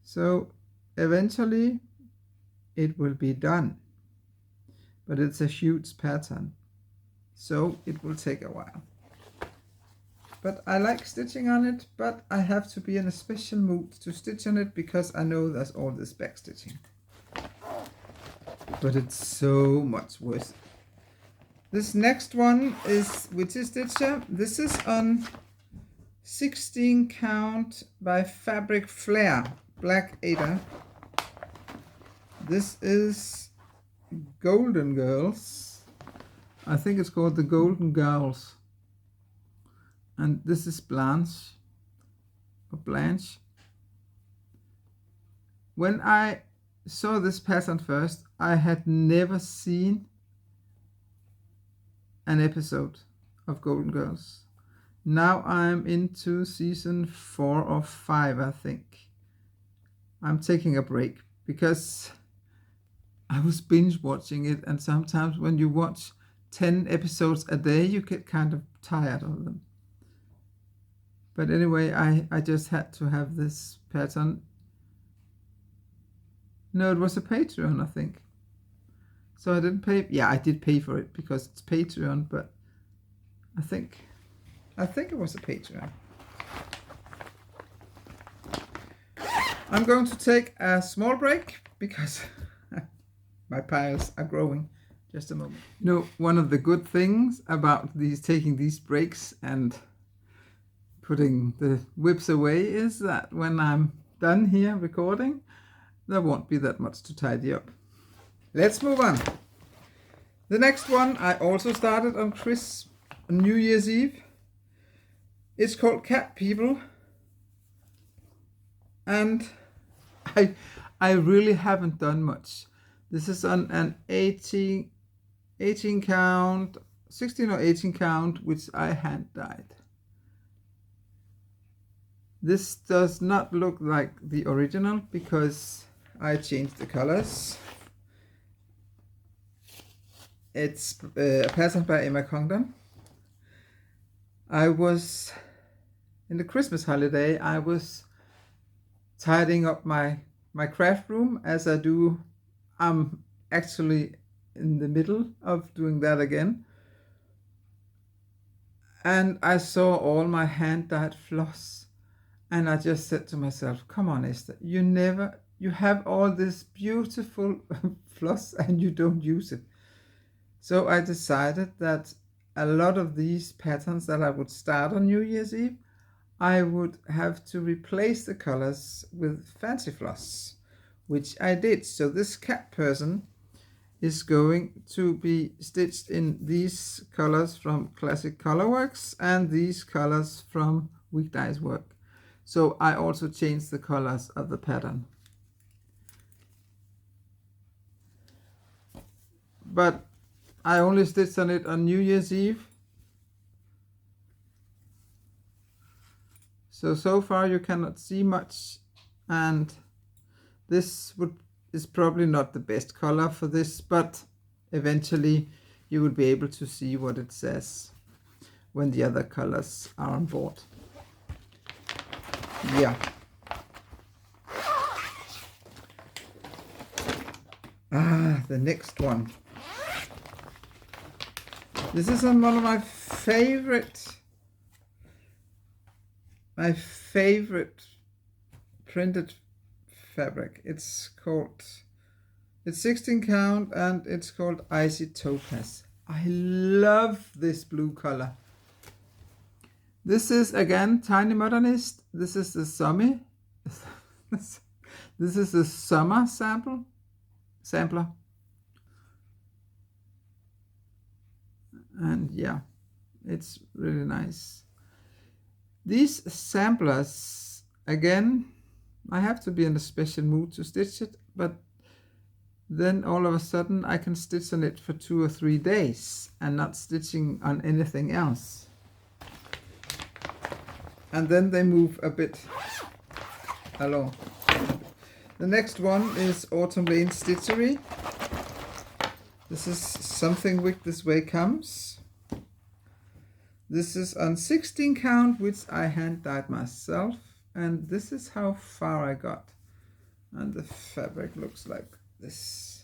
So eventually it will be done. But it's a huge pattern, so it will take a while. But I like stitching on it, but I have to be in a special mood to stitch on it because I know there's all this back stitching. But it's so much worth it. This next one is Witchy Stitcher. This is on 16 count by Fabric Flair, Black Ada. This is Golden Girls. I think it's called the Golden Girls. And this is Blanche. When I saw this pattern first, I had never seen an episode of Golden Girls. Now I'm into season 4 or 5, I think. I'm taking a break because I was binge watching it, and sometimes when you watch 10 episodes a day, you get kind of tired of them. But anyway, I just had to have this pattern. No, it was a Patreon, I think. So I didn't pay. Yeah, I did pay for it because it's Patreon, but I think it was a Patreon. I'm going to take a small break because my piles are growing. Just a moment. You know, one of the good things about taking these breaks and putting the WIPs away is that when I'm done here recording, there won't be that much to tidy up. Let's move on. The next one I also started on New Year's Eve. It's called Cat People, and I really haven't done much. This is on an 18 count, 16 or 18 count, which I hand dyed. This does not look like the original because I changed the colors. It's a pattern by Emma Condon. I was, in the Christmas holiday, I was tidying up my craft room as I do. I'm actually in the middle of doing that again. And I saw all my hand-dyed floss. And I just said to myself, come on, Esther, you have all this beautiful floss and you don't use it. So I decided that a lot of these patterns that I would start on New Year's Eve, I would have to replace the colors with fancy floss, which I did. So this cat person is going to be stitched in these colors from Classic Colorworks and these colors from Weekdays Work. So I also changed the colors of the pattern. But I only stitched on it on New Year's Eve. So far you cannot see much, and this is probably not the best color for this, but eventually you will be able to see what it says when the other colors are on board. Yeah. The next one. This is on one of my favorite printed fabric. It's 16 count and it's called Icy Topaz. I love this blue color. This is again Tiny Modernist. This is the summer. This is the summer sampler. And yeah, it's really nice. These samplers, again, I have to be in a special mood to stitch it, but then all of a sudden I can stitch on it for 2 or 3 days and not stitching on anything else. And then they move a bit along. The next one is Autumn Lane Stitchery. This is Something Wick This Way Comes. This is on 16 count, which I hand dyed myself, and this is how far I got. And the fabric looks like this.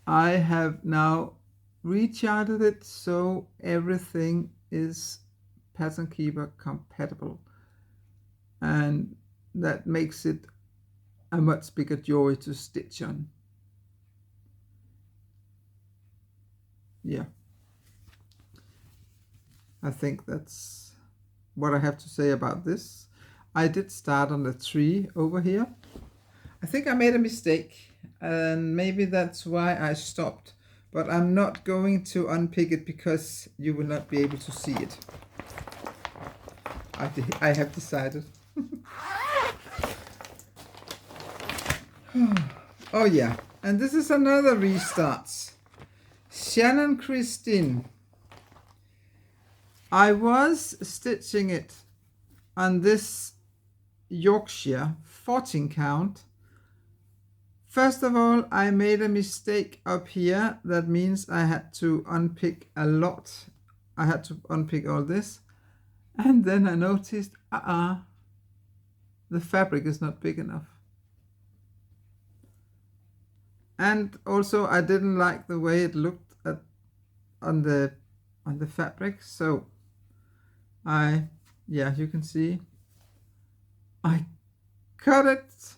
I have now recharted it so everything is Pattern Keeper compatible, and that makes it a much bigger joy to stitch on. Yeah, I think that's what I have to say about this. I did start on the tree over here. I think I made a mistake, and maybe that's why I stopped, but I'm not going to unpick it because you will not be able to see it. I have decided. Oh yeah, and this is another restart. Shannon Christine. I was stitching it on this Yorkshire 14 count. First of all, I made a mistake up here. That means I had to unpick a lot. I had to unpick all this. And then I noticed, the fabric is not big enough. And also I didn't like the way it looked on the fabric. So you can see I cut it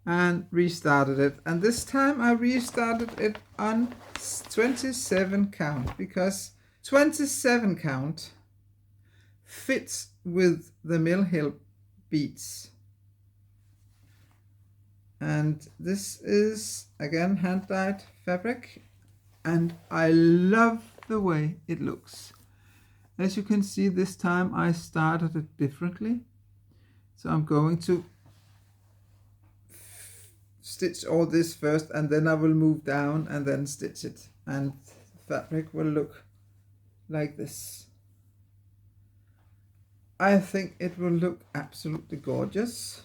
and restarted it. And this time I restarted it on 27 count because 27 count fits with the Mill Hill beads. And this is again hand dyed fabric, and I love the way it looks. As you can see, this time I started it differently. So I'm going to stitch all this first, and then I will move down and then stitch it, and the fabric will look like this. I think it will look absolutely gorgeous.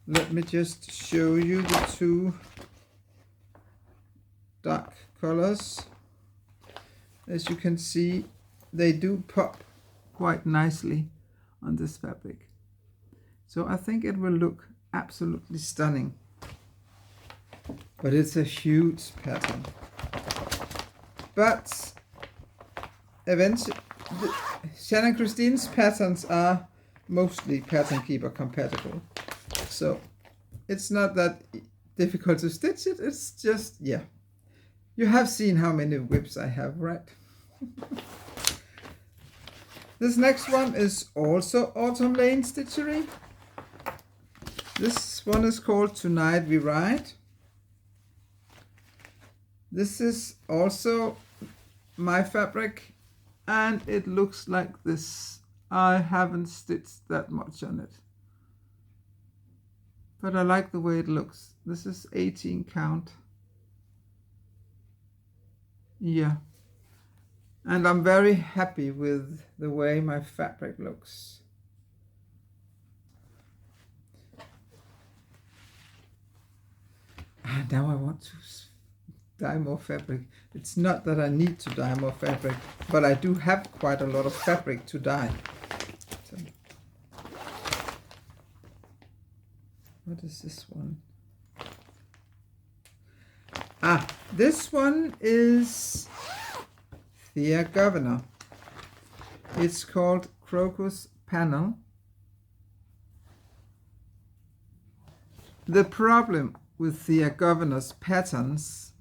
Let me just show you the two dark colors. As you can see, they do pop quite nicely on this fabric. So I think it will look absolutely stunning. But it's a huge pattern. But eventually, Shannon Christine's patterns are mostly Pattern Keeper compatible. So it's not that difficult to stitch it. It's just, yeah. You have seen how many WIPs I have, right? This next one is also Autumn Lane Stitchery. This one is called Tonight We Ride. This is also my fabric, and it looks like this. I haven't stitched that much on it, but I like the way it looks. This is 18 count. Yeah. And I'm very happy with the way my fabric looks. And now I want to dye more fabric. It's not that I need to dye more fabric, but I do have quite a lot of fabric to dye. So, what is this one? Ah, this one is Thea Governor. It's called Crocus Panel. The problem with Thea Governor's patterns,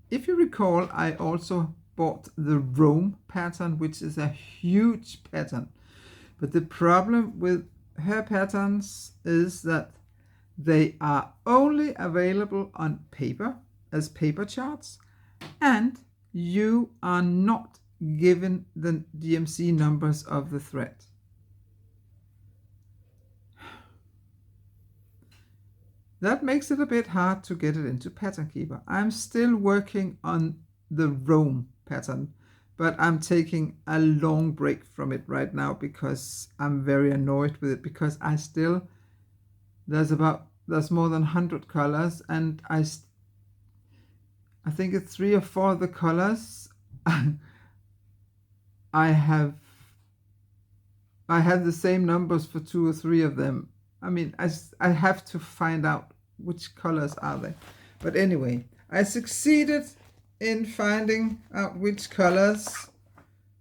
if you recall, I also bought the Rome pattern, which is a huge pattern. But the problem with her patterns is that they are only available on paper, as paper charts, and you are not given the DMC numbers of the thread. That makes it a bit hard to get it into Pattern Keeper. I'm still working on the Rome pattern, but I'm taking a long break from it right now because I'm very annoyed with it, because there's more than 100 colors, and I think it's 3 or 4 of the colors I have the same numbers for 2 or 3 of them. I mean, I have to find out which colors are they. But anyway, I succeeded in finding out which colors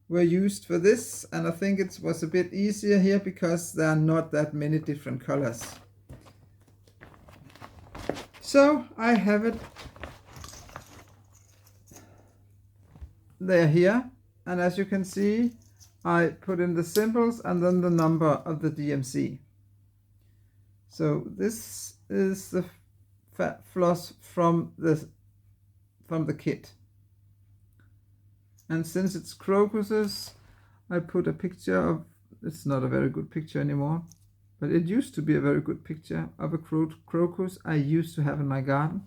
were used for this, and I think it was a bit easier here because there are not that many different colors. So I have it there here, and as you can see, I put in the symbols and then the number of the DMC. So this is the fat floss from the kit, and since it's crocuses, I put a picture of, it's not a very good picture anymore, but it used to be a very good picture of a crocus I used to have in my garden.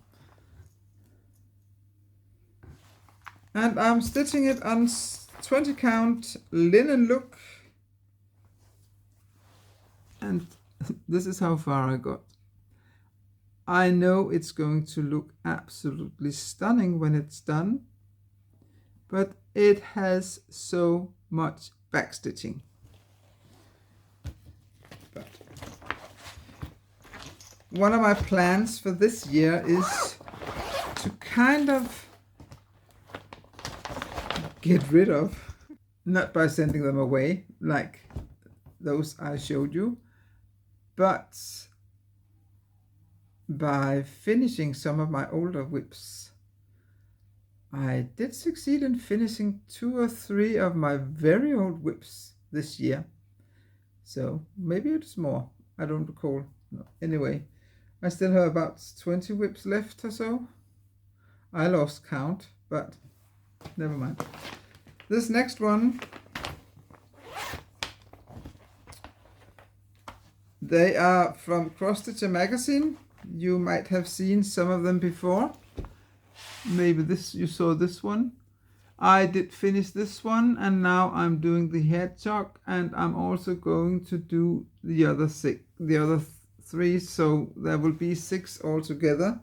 And I'm stitching it on 20 count linen look, and this is how far I got. I know it's going to look absolutely stunning when it's done, but it has so much backstitching. But one of my plans for this year is to kind of get rid of, not by sending them away like those I showed you, but by finishing some of my older WIPs. I did succeed in finishing 2 or 3 of my very old WIPs this year, so maybe it's more, I don't recall. No. Anyway, I still have about 20 WIPs left or so. I lost count, but never mind. This next one, they are from Cross Stitcher magazine. You might have seen some of them before. Maybe you saw this one. I did finish this one, and now I'm doing the hedgehog, and I'm also going to do the other three, so there will be 6 altogether.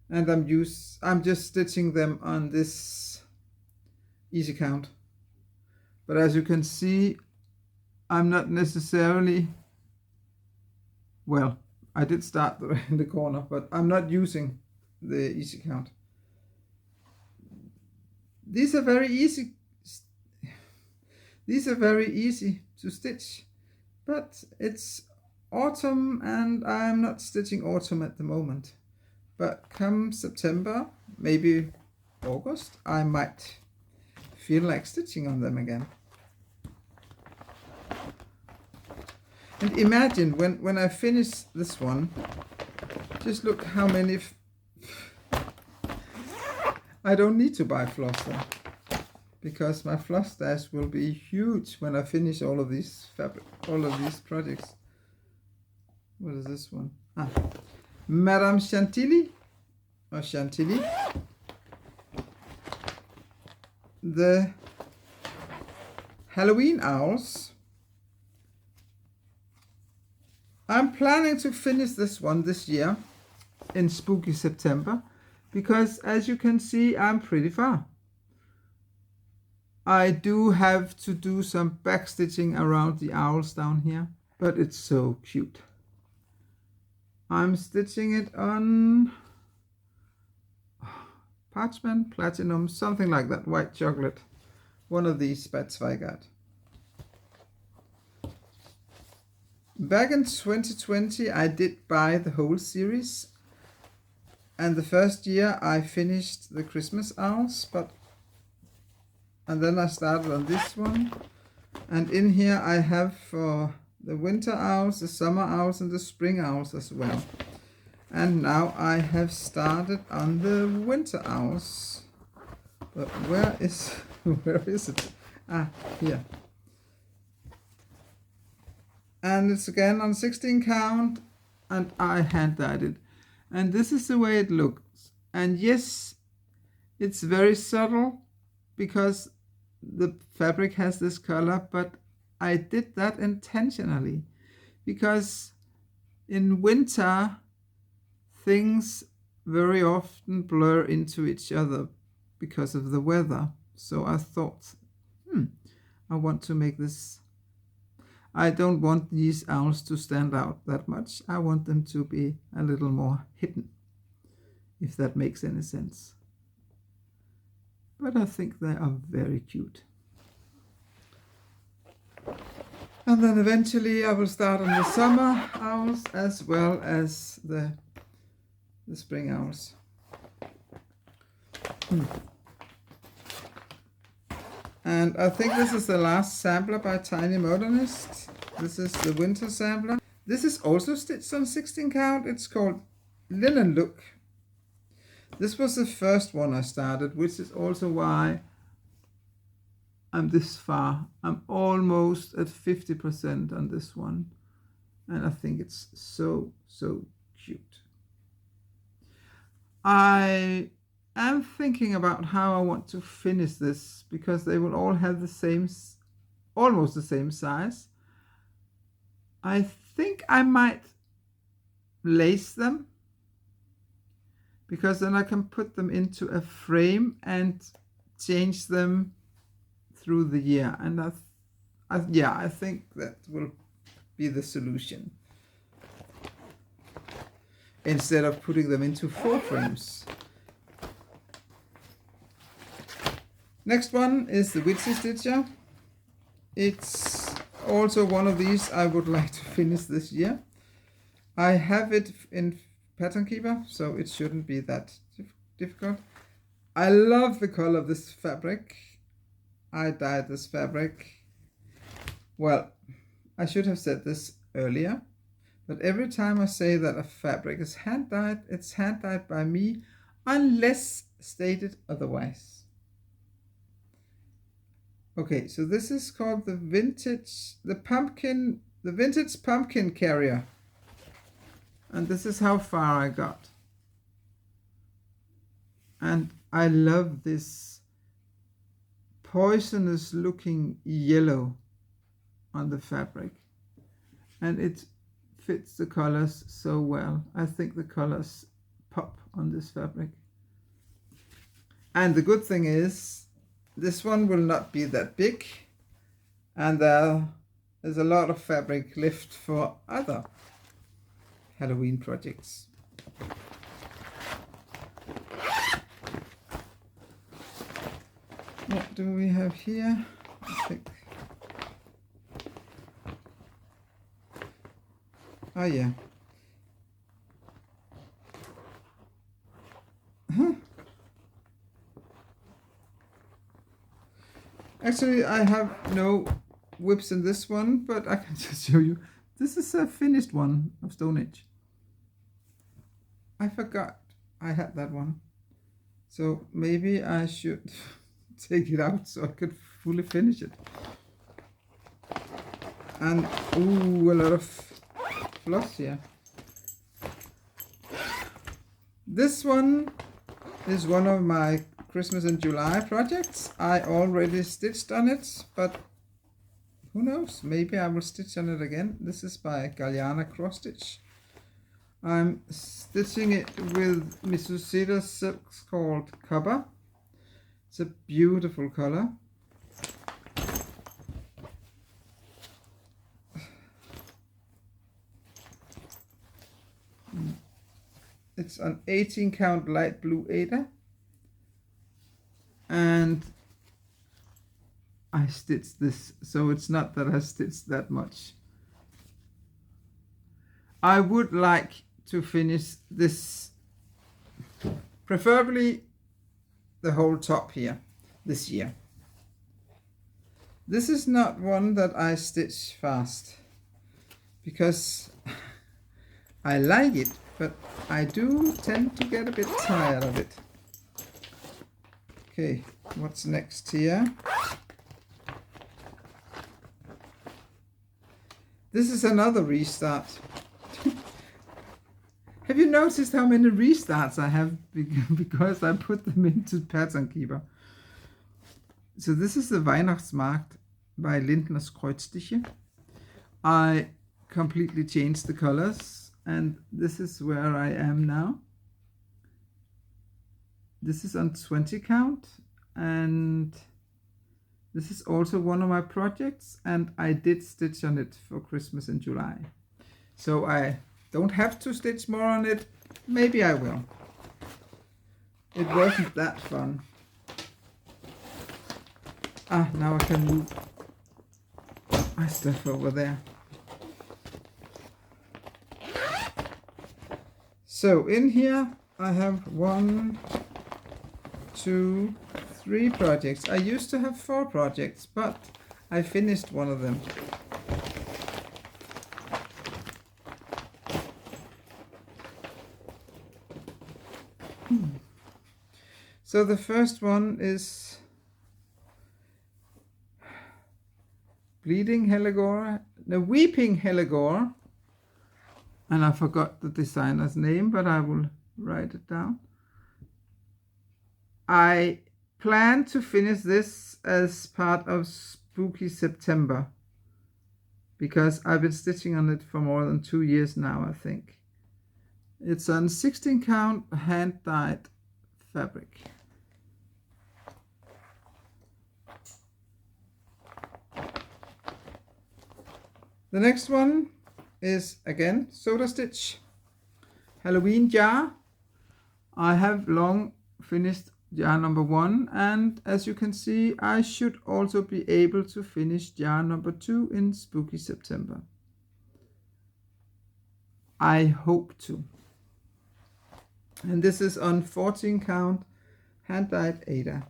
And I'm just stitching them on this easy count. But as you can see, I'm not necessarily, well, I did start in the corner, but I'm not using the easy count. These are very easy to stitch, but it's autumn and I'm not stitching autumn at the moment. But come September, maybe August, I might feel like stitching on them again. And imagine when I finish this one, just look how many I don't need to buy floss then, because my floss stash will be huge when I finish all of these projects. What is this one? Madame Chantilly, or Chantilly, the Halloween owls. I'm planning to finish this one this year in spooky September, because as you can see, I'm pretty far. I do have to do some backstitching around the owls down here, but it's so cute. I'm stitching it on parchment, platinum, something like that, white chocolate. One of these Spatzweigert. Back in 2020, I did buy the whole series. And the first year I finished the Christmas owls, and then I started on this one. And in here I have for the winter owls, the summer owls, and the spring owls as well. And now I have started on the winter owls. But where is it? Here. And it's again on 16 count, and I hand dyed it. And this is the way it looks. And yes, it's very subtle because the fabric has this color, but I did that intentionally because in winter things very often blur into each other because of the weather. So I thought, I want to make this. I don't want these owls to stand out that much. I want them to be a little more hidden, if that makes any sense. But I think they are very cute. And then eventually I will start on the summer owls as well as the spring owls. And I think this is the last sampler by Tiny Modernist. This is the winter sampler. This is also stitched on 16 count. It's called Linen Look. This was the first one I started, which is also why I'm this far. I'm almost at 50% on this one. And I think it's so, so cute. I am thinking about how I want to finish this, because they will all have the same, almost the same size. I think I might lace them, because then I can put them into a frame and change them through the year. And I think that will be the solution, instead of putting them into 4 frames. Next one is the Witchy Stitcher. It's also one of these I would like to finish this year. I have it in Pattern Keeper, so it shouldn't be that difficult. I love the color of this fabric. I dyed this fabric. Well, I should have said this earlier, but every time I say that a fabric is hand dyed, it's hand dyed by me, unless stated otherwise. Okay, so this is called the Vintage Pumpkin Carrier. And this is how far I got. And I love this poisonous looking yellow on the fabric, and it fits the colors so well. I think the colors pop on this fabric. And the good thing is this one will not be that big, and there's a lot of fabric left for other Halloween projects. What do we have here? I think. Oh yeah. Actually, I have no WIPs in this one, but I can just show you. This is a finished one of Stone Age. I forgot I had that one. So maybe I should take it out so I could fully finish it. And ooh, a lot of floss here. This one is one of my Christmas in July projects. I already stitched on it, but who knows, maybe I will stitch on it again. This is by Galliana Cross Stitch. I'm stitching it with Misusida silks called Copper. It's a beautiful color. It's an 18 count light blue Ada, and I stitched this, so it's not that I stitched that much. I would like to finish this, preferably the whole top here this year. This is not one that I stitch fast because I like it, but I do tend to get a bit tired of it. Okay, what's next here? This is another restart. Have you noticed how many restarts I have because I put them into Pattern Keeper? So this is the Weihnachtsmarkt by Lindner's Kreuzstiche. I completely changed the colors, and this is where I am now. This is on 20 count, and this is also one of my projects, and I did stitch on it for Christmas in July. So I don't have to stitch more on it. Maybe I will. It wasn't that fun. Ah, now I can move my stuff over there. So in here I have 1, 2, 3 projects. I used to have 4 projects, but I finished one of them. So the first one is Weeping Helligore, and I forgot the designer's name, but I will write it down. I plan to finish this as part of Spooky September because I've been stitching on it for more than 2 years now, I think. It's on 16 count hand-dyed fabric. The next one is again Soda Stitch Halloween jar. I have long finished jar number 1, and as you can see, I should also be able to finish jar number 2 in Spooky September. I hope to. And this is on 14 count hand-dyed Ada.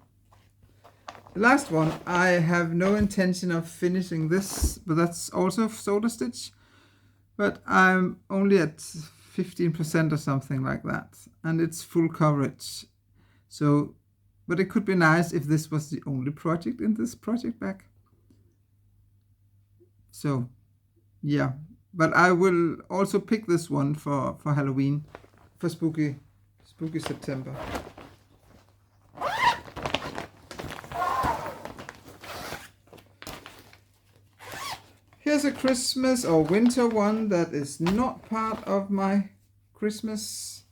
The last one, I have no intention of finishing this, but that's also Soda Stitch. But I'm only at 15% or something like that, and it's full coverage. So, but it could be nice if this was the only project in this project bag. So, yeah. But I will also pick this one for Halloween, for Spooky September. Here's a Christmas or winter one that is not part of my Christmas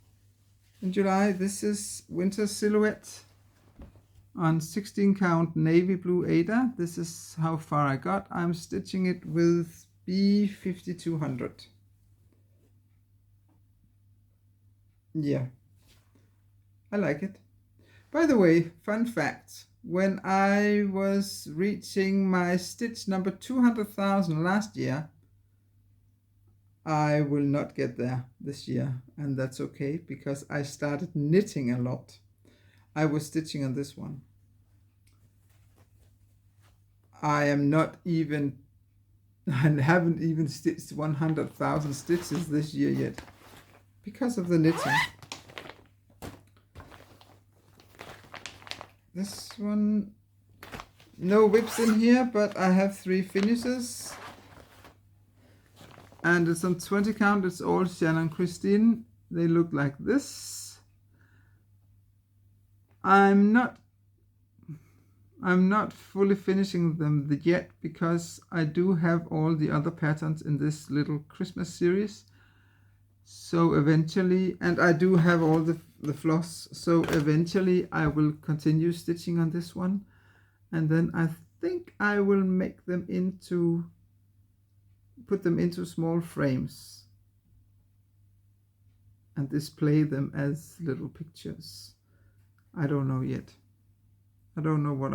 in July. This is Winter Silhouette on 16 count navy blue Ada. This is how far I got. I'm stitching it with B5200. Yeah, I like it. By the way, fun fact, when I was reaching my stitch number 200,000 last year, I will not get there this year, and that's okay because I started knitting a lot. I was stitching on this one. I haven't even stitched 100,000 stitches this year yet because of the knitting. This one, no WIPs in here, but I have 3 finishes. And it's on 20 count, it's all Shannon Christine. They look like this. I'm not fully finishing them yet because I do have all the other patterns in this little Christmas series. So eventually, and I do have all the floss, so eventually I will continue stitching on this one. And then I think I will make them put them into small frames and display them as little pictures. I don't know yet. I don't know what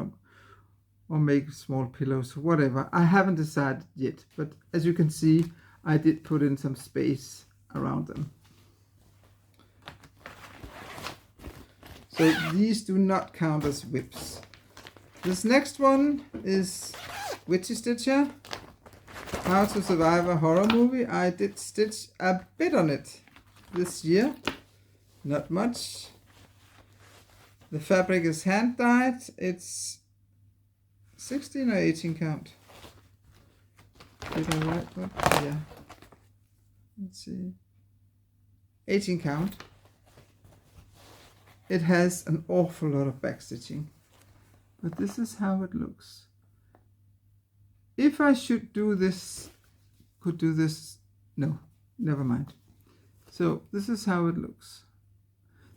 or make small pillows, whatever. I haven't decided yet, but as you can see, I did put in some space around them. So these do not count as WIPs. This next one is Witchy Stitcher. How to Survive a Horror Movie. I did stitch a bit on it this year, not much. The fabric is hand dyed. It's 16 or 18 count. Did I write that? Yeah. Let's see. 18 count. It has an awful lot of backstitching, but this is how it looks. If I should do this, no, never mind. So this is how it looks.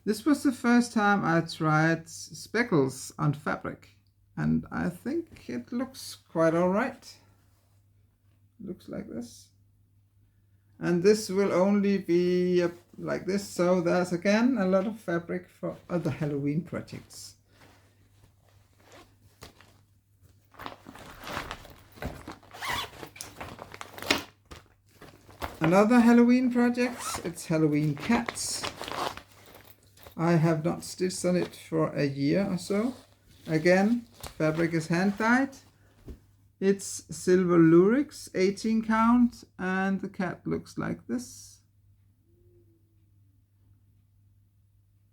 This was the first time I tried speckles on fabric, and I think it looks quite all right. Looks like this. And this will only be like this, so there's again a lot of fabric for other Halloween projects. Another Halloween project, it's Halloween Cats. I have not stitched on it for a year or so. Again, fabric is hand dyed. It's silver lurex, 18 count, and the cat looks like this.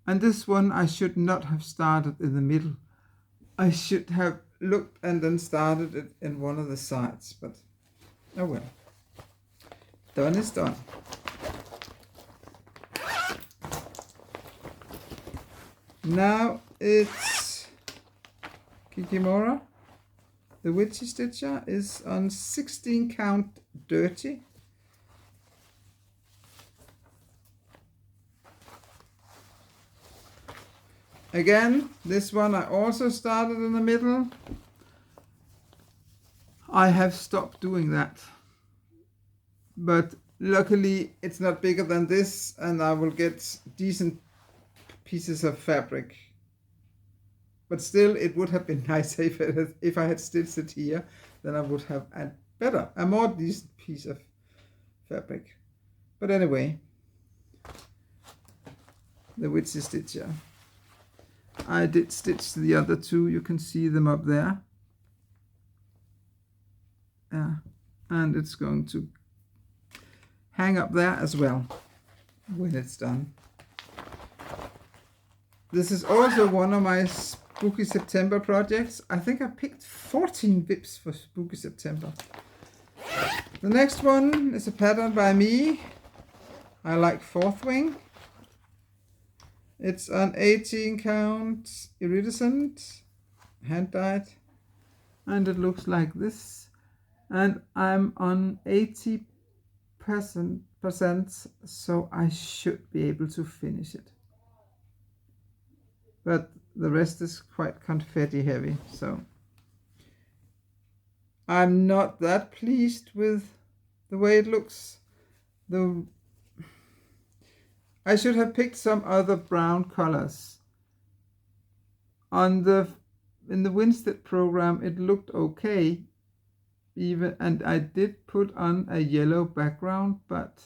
And this one I should not have started in the middle. I should have looked and then started it in one of the sides, but oh well. Done is done. Now it's Kikimora. The Witchy Stitcher is on 16 count dirty. Again, this one I also started in the middle. I have stopped doing that. But luckily it's not bigger than this, and I will get decent pieces of fabric. But still, it would have been nicer if I had stitched it here, then I would have had a more decent piece of fabric. But anyway, the Witchy Stitcher. I did stitch the other two, you can see them up there. Yeah, and it's going to hang up there as well when it's done. This is also one of my Spooky September projects. I think I picked 14 WIPs for Spooky September. The next one is a pattern by me. I like Fourth Wing. It's an 18 count iridescent, hand dyed, and it looks like this. and I'm on 80%, so I should be able to finish it. But the rest is quite confetti heavy, so I'm not that pleased with the way it looks. I should have picked some other brown colors. In the Winstead program it looked okay, and I did put on a yellow background, but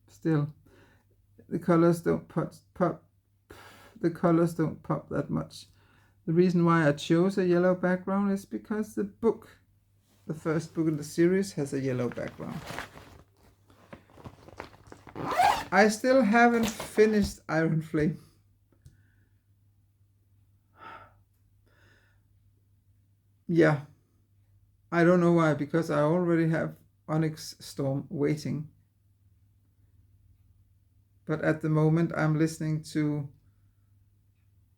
still the colors don't pop that much. The reason why I chose a yellow background is because the first book in the series, has a yellow background. I still haven't finished Iron Flame. Yeah, I don't know why, because I already have Onyx Storm waiting. But at the moment I'm listening to,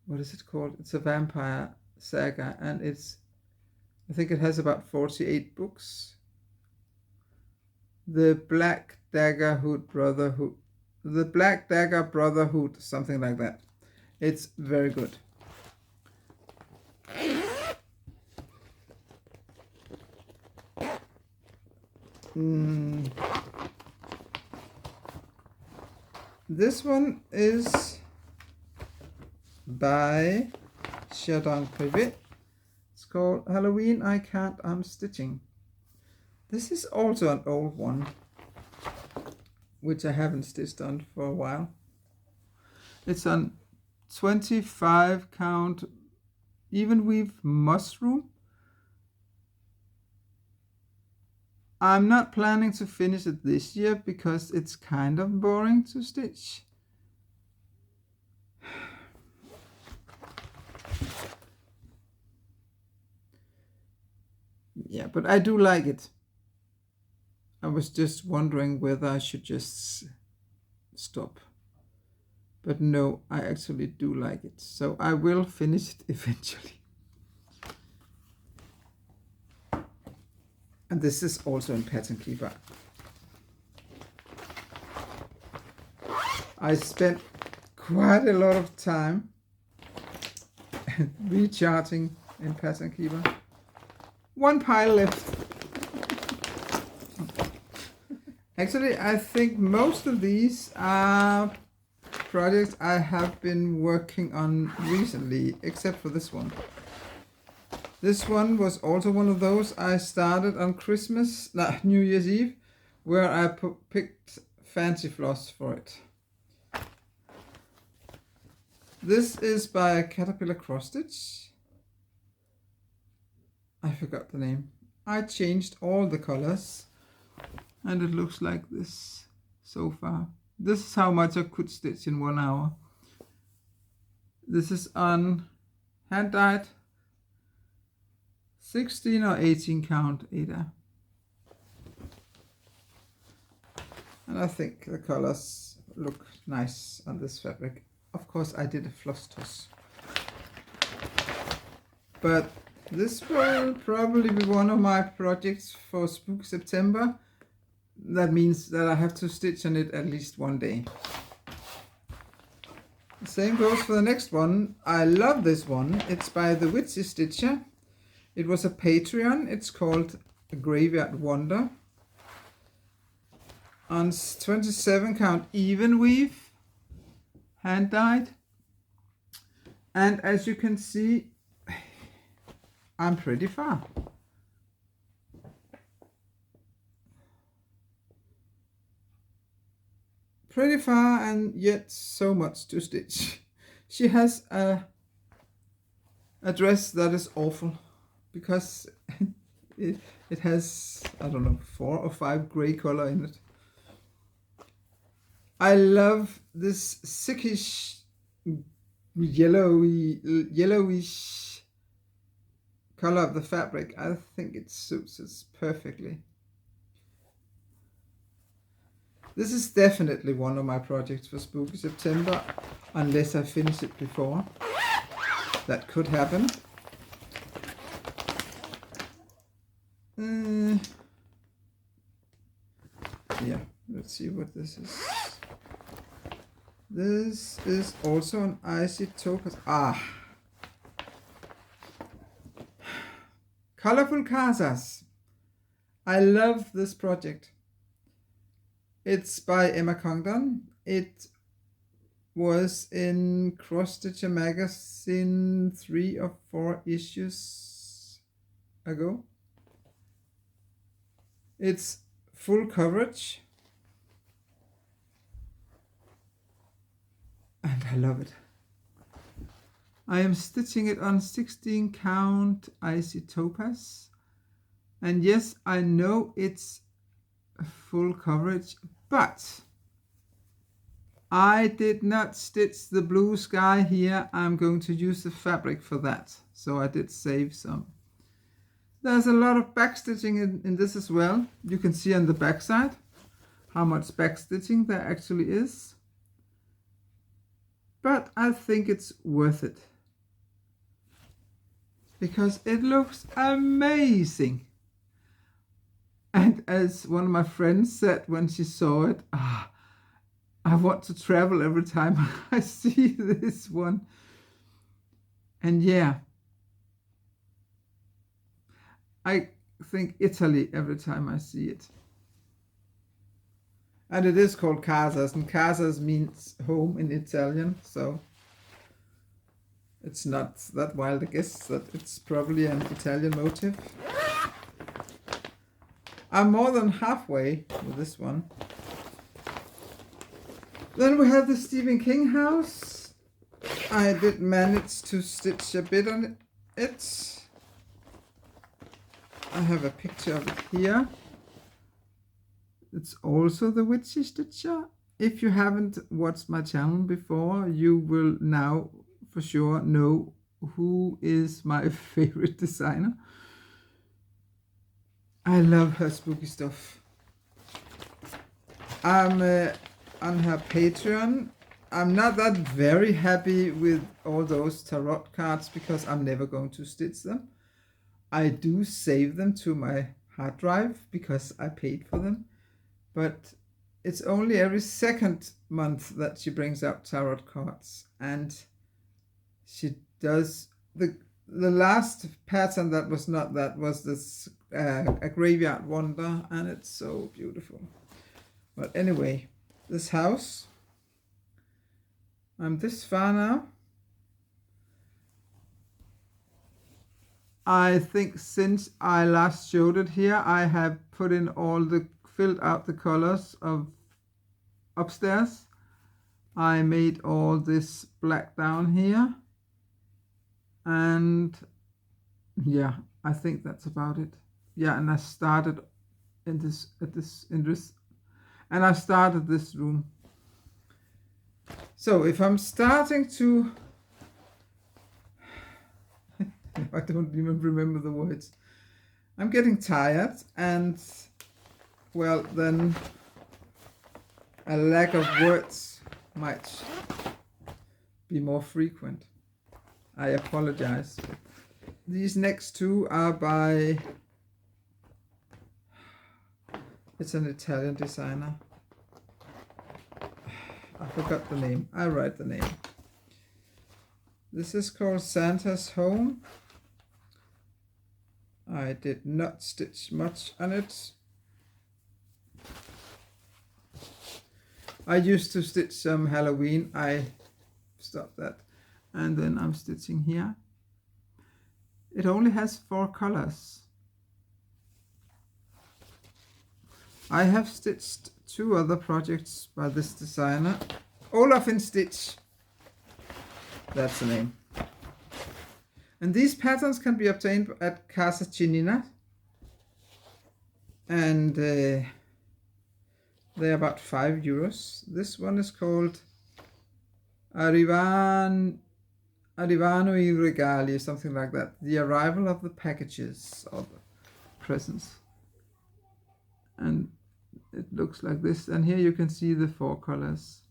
what is it called? It's a vampire saga, and I think it has about 48 books. The Black Dagger Brotherhood, something like that. It's very good. This one is by Chardon Privé. It's called Halloween I Can't Unstitching. This is also an old one, which I haven't stitched on for a while. It's on 25 count even weave mushroom. I'm not planning to finish it this year because it's kind of boring to stitch. Yeah, but I do like it. I was just wondering whether I should just stop. But no, I actually do like it. So I will finish it eventually. And this is also in Pattern Keeper. I spent quite a lot of time recharging in Pattern Keeper. One pile left. Actually, I think most of these are projects I have been working on recently, except for this one. This one was also one of those I started on New Year's Eve, where I picked fancy floss for it. This is by Caterpillar Cross Stitch. I forgot the name. I changed all the colors, and it looks like this so far. This is how much I could stitch in 1 hour. This is on hand dyed 16 or 18 count Ada. And I think the colors look nice on this fabric. Of course I did a floss toss. But this will probably be one of my projects for Spook September. That means that I have to stitch on it at least one day. The same goes for the next one. I love this one. It's by the Witchy Stitcher. It was a Patreon. It's called A Graveyard Wonder. On 27 count even weave, hand dyed. And as you can see, I'm pretty far. Pretty far, and yet so much to stitch. She has a dress that is awful because it has, I don't know, 4 or 5 gray color in it. I love this sickish yellowish color of the fabric. I think it suits us perfectly. This is definitely one of my projects for Spooky September, unless I finish it before. That could happen. this is. This is also an icy topaz. Colorful Casas. I love this project. It's by Emma Congdon. It was in Cross Stitcher magazine 3 or 4 issues ago. It's full coverage. And I love it. I am stitching it on 16 count icy topaz. And yes, I know it's full coverage, but I did not stitch the blue sky here. I'm going to use the fabric for that. So I did save some. There's a lot of back stitching in this as well. You can see on the back side how much back stitching there actually is. But I think it's worth it, because it looks amazing. And as one of my friends said when she saw it, I want to travel every time I see this one. And yeah, I think Italy every time I see it. And it is called Casas, and Casas means home in Italian, so it's not that wild a guess that it's probably an Italian motif. I'm more than halfway with this one. Then we have the Stephen King house. I did manage to stitch a bit on it. I have a picture of it here. It's also the Witchy Stitcher. If you haven't watched my channel before, you will now for sure know who is my favorite designer. I love her spooky stuff. I'm on her Patreon. I'm not that very happy with all those tarot cards because I'm never going to stitch them. I do save them to my hard drive because I paid for them. But it's only every second month that she brings out tarot cards, and she does the last pattern that was not that was this a graveyard wonder, and it's so beautiful. But anyway, this house, I'm this far now. I think since I last showed it here, I have put in filled out the colors of upstairs. I made all this black down here, and yeah, I think that's about it. Yeah, and I started in this and I started this room. So if I'm starting to I don't even remember the words. I'm getting tired, and well, then a lack of words might be more frequent. I apologize. These next two are by, it's an Italian designer. I forgot the name. I write the name. This is called Santa's Home. I did not stitch much on it. I used to stitch some Halloween. I stopped that. And then I'm stitching here. It only has 4 colors. I have stitched 2 other projects by this designer. Olaf in Stitch. That's the name. And these patterns can be obtained at Casa Chinina. And they're about €5. This one is called Arrivano I Regali, something like that. The arrival of the packages of presents. And it looks like this. And here you can see the 4 colors.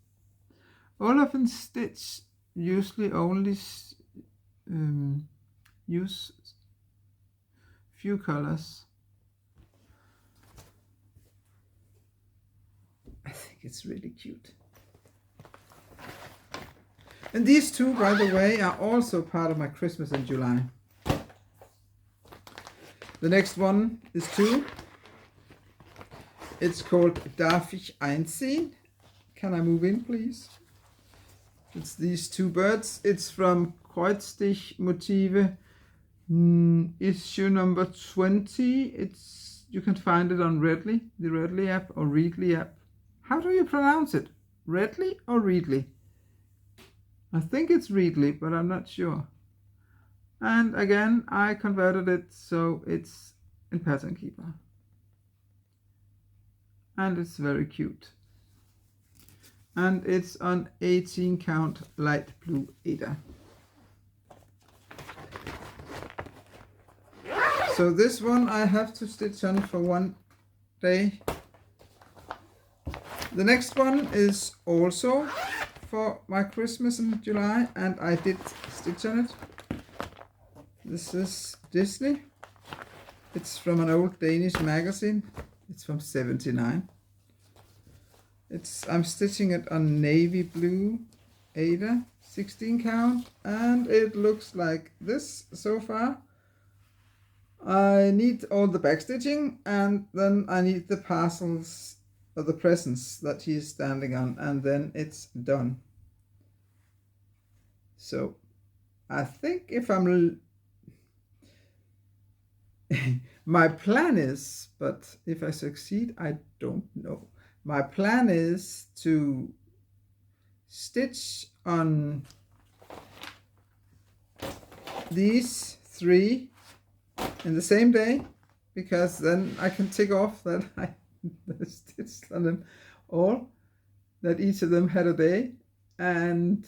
Olaf and Stitch usually only use few colors. I think it's really cute. And these two, by the way, are also part of my Christmas in July. The next one is two. It's called Darf ich einsehen? Can I move in, please? It's these two birds. It's from Kreuzstich Motive issue number 20. You can find it on Redley, the Redley app or Readly app. How do you pronounce it? Redley or Readly? I think it's Readly, but I'm not sure. And again, I converted it so it's in Pattern Keeper. And it's very cute. And it's on 18 count light blue Aida. So this one I have to stitch on for one day. The next one is also for my Christmas in July, and I did stitch on it. This is Disney. It's from an old Danish magazine. It's from '79. I'm stitching it on navy blue Aida, 16 count, and it looks like this so far. I need all the back stitching, and then I need the parcels or the presents that he's standing on, and then it's done. So I think if I'm my plan is, but if I succeed, I don't know. My plan is to stitch on these three in the same day, because then I can tick off that I stitched on them all, that each of them had a day. And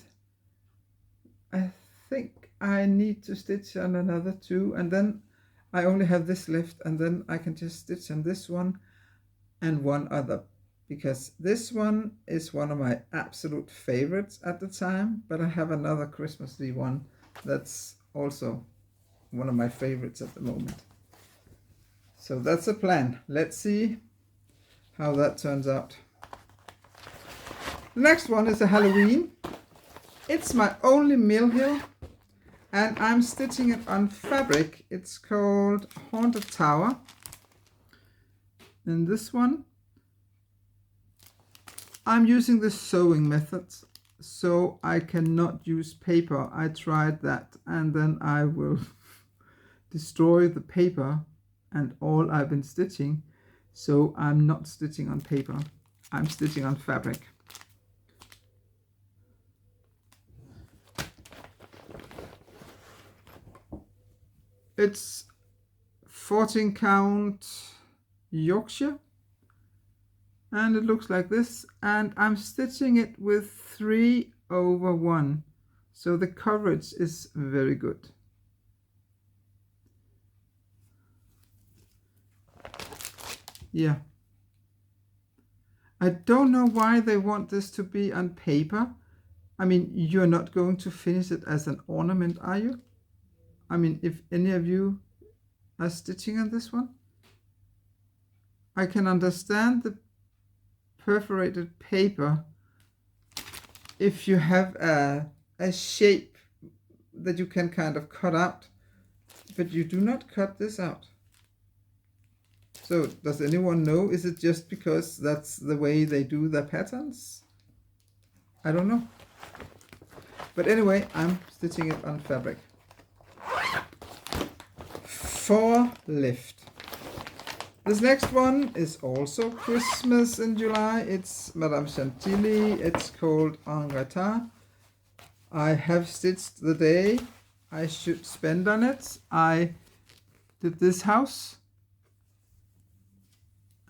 I think I need to stitch on another two, and then I only have this left, and then I can just stitch on this one and one other, because this one is one of my absolute favorites at the time, but I have another Christmassy one that's also one of my favorites at the moment. So that's a plan. Let's see how that turns out. The next one is a Halloween. It's my only mill hill, and I'm stitching it on fabric. It's called Haunted Tower. And this one, I'm using the sewing method, so I cannot use paper. I tried that, and then I will destroy the paper and all I've been stitching. So I'm not stitching on paper. I'm stitching on fabric. It's 14 count Yorkshire, and it looks like this, and I'm stitching it with 3/1, so the coverage is very good. Yeah, I don't know why they want this to be on paper. I mean, you're not going to finish it as an ornament, are you? I mean, if any of you are stitching on this one, I can understand the perforated paper if you have a shape that you can kind of cut out, but you do not cut this out. So does anyone know? Is it just because that's the way they do their patterns? I don't know. But anyway, I'm stitching it on fabric. 4 left. This next one is also Christmas in July. It's Madame Chantilly. It's called En Retard. I have stitched the day I should spend on it. I did this house,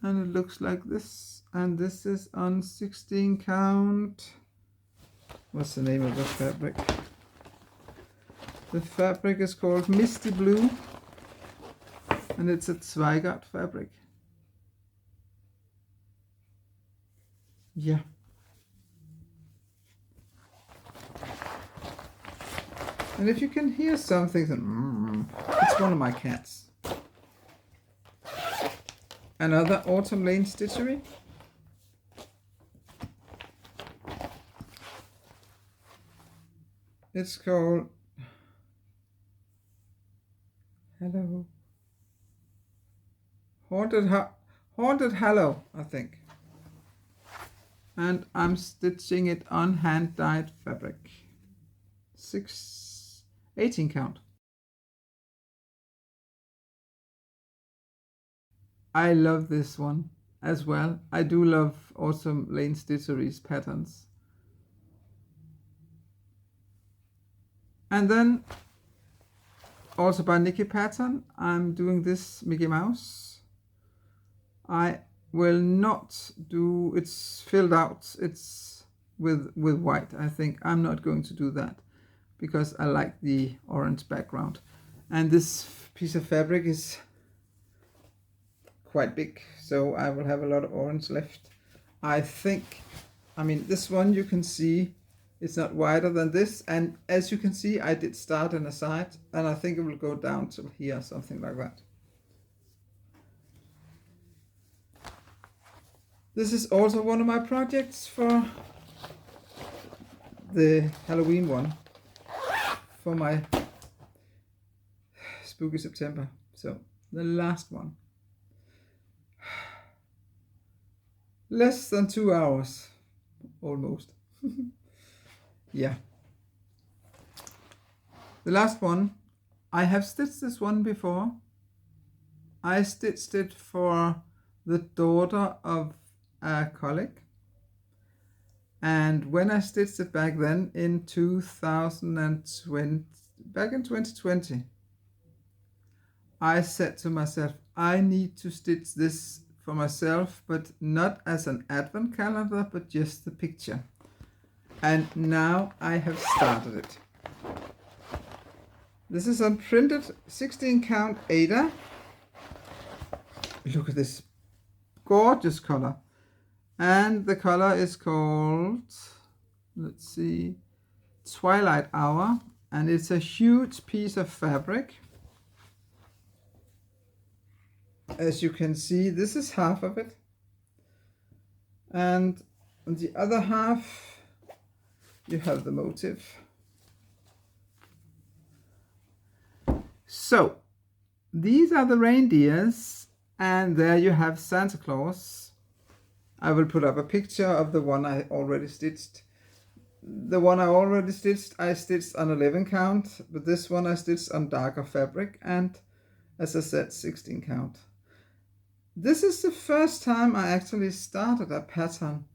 and it looks like this, and this is on 16 count. What's the name of the fabric? The fabric is called Misty Blue, and it's a Zweigart fabric. Yeah. And if you can hear something, it's one of my cats. Another Autumn Lane Stitchery. It's called Hello. Haunted Hallow, I think. And I'm stitching it on hand-dyed fabric. 18 count. I love this one as well. I do love also Lane Stitchery's patterns. And then also by Nikki Pattern, I'm doing this Mickey Mouse. I will not do, it's filled out, it's with white. I think I'm not going to do that because I like the orange background. And this piece of fabric is quite big, so I will have a lot of orange left. I think, I mean, this one you can see it's not wider than this, and as you can see I did start on a side, and I think it will go down till here, something like that. This is also one of my projects for the Halloween one, for my spooky September. So the last one. Less than 2 hours, almost. Yeah. The last one, I have stitched this one before. I stitched it for the daughter of a colleague. And when I stitched it back then in 2020, I said to myself, I need to stitch this for myself, but not as an advent calendar, but just the picture. And now I have started it. This is unprinted 16 count Ada. Look at this gorgeous color. And the color is called, let's see, Twilight Hour. And it's a huge piece of fabric. As you can see, this is half of it. And on the other half, you have the motif. So, these are the reindeers, and there you have Santa Claus. I will put up a picture of the one I already stitched. The one I already stitched, I stitched on 11 count, but this one I stitched on darker fabric, and as I said, 16 count. This is the first time I actually started a pattern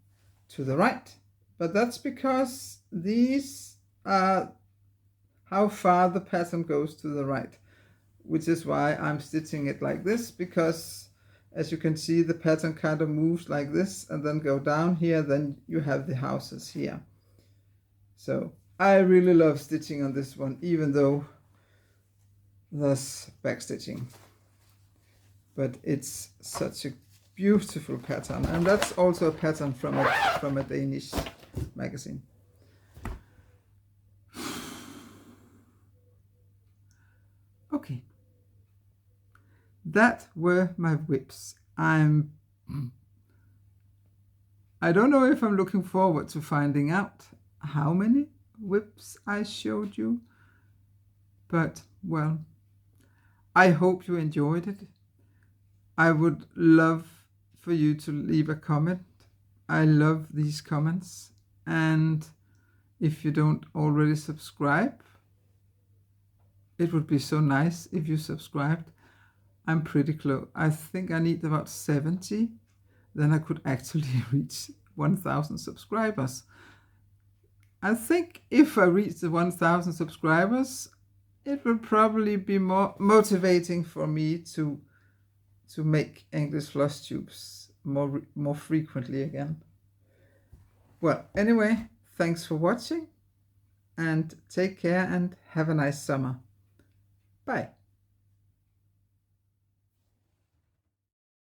to the right, but that's because these are how far the pattern goes to the right, which is why I'm stitching it like this, because as you can see, the pattern kind of moves like this and then go down here, then you have the houses here. So I really love stitching on this one, even though there's back stitching. But it's such a beautiful pattern, and that's also a pattern from a Danish magazine. Okay, that were my WIPs. I don't know if I'm looking forward to finding out how many WIPs I showed you, but well, I hope you enjoyed it. I would love for you to leave a comment. I love these comments, and if you don't already subscribe, it would be so nice if you subscribed. I'm pretty close. I think I need about 70. Then I could actually reach 1,000 subscribers. I think if I reach the 1,000 subscribers, it will probably be more motivating for me to make English Flosstubes more frequently again. Well, anyway, thanks for watching, and take care and have a nice summer. Bye.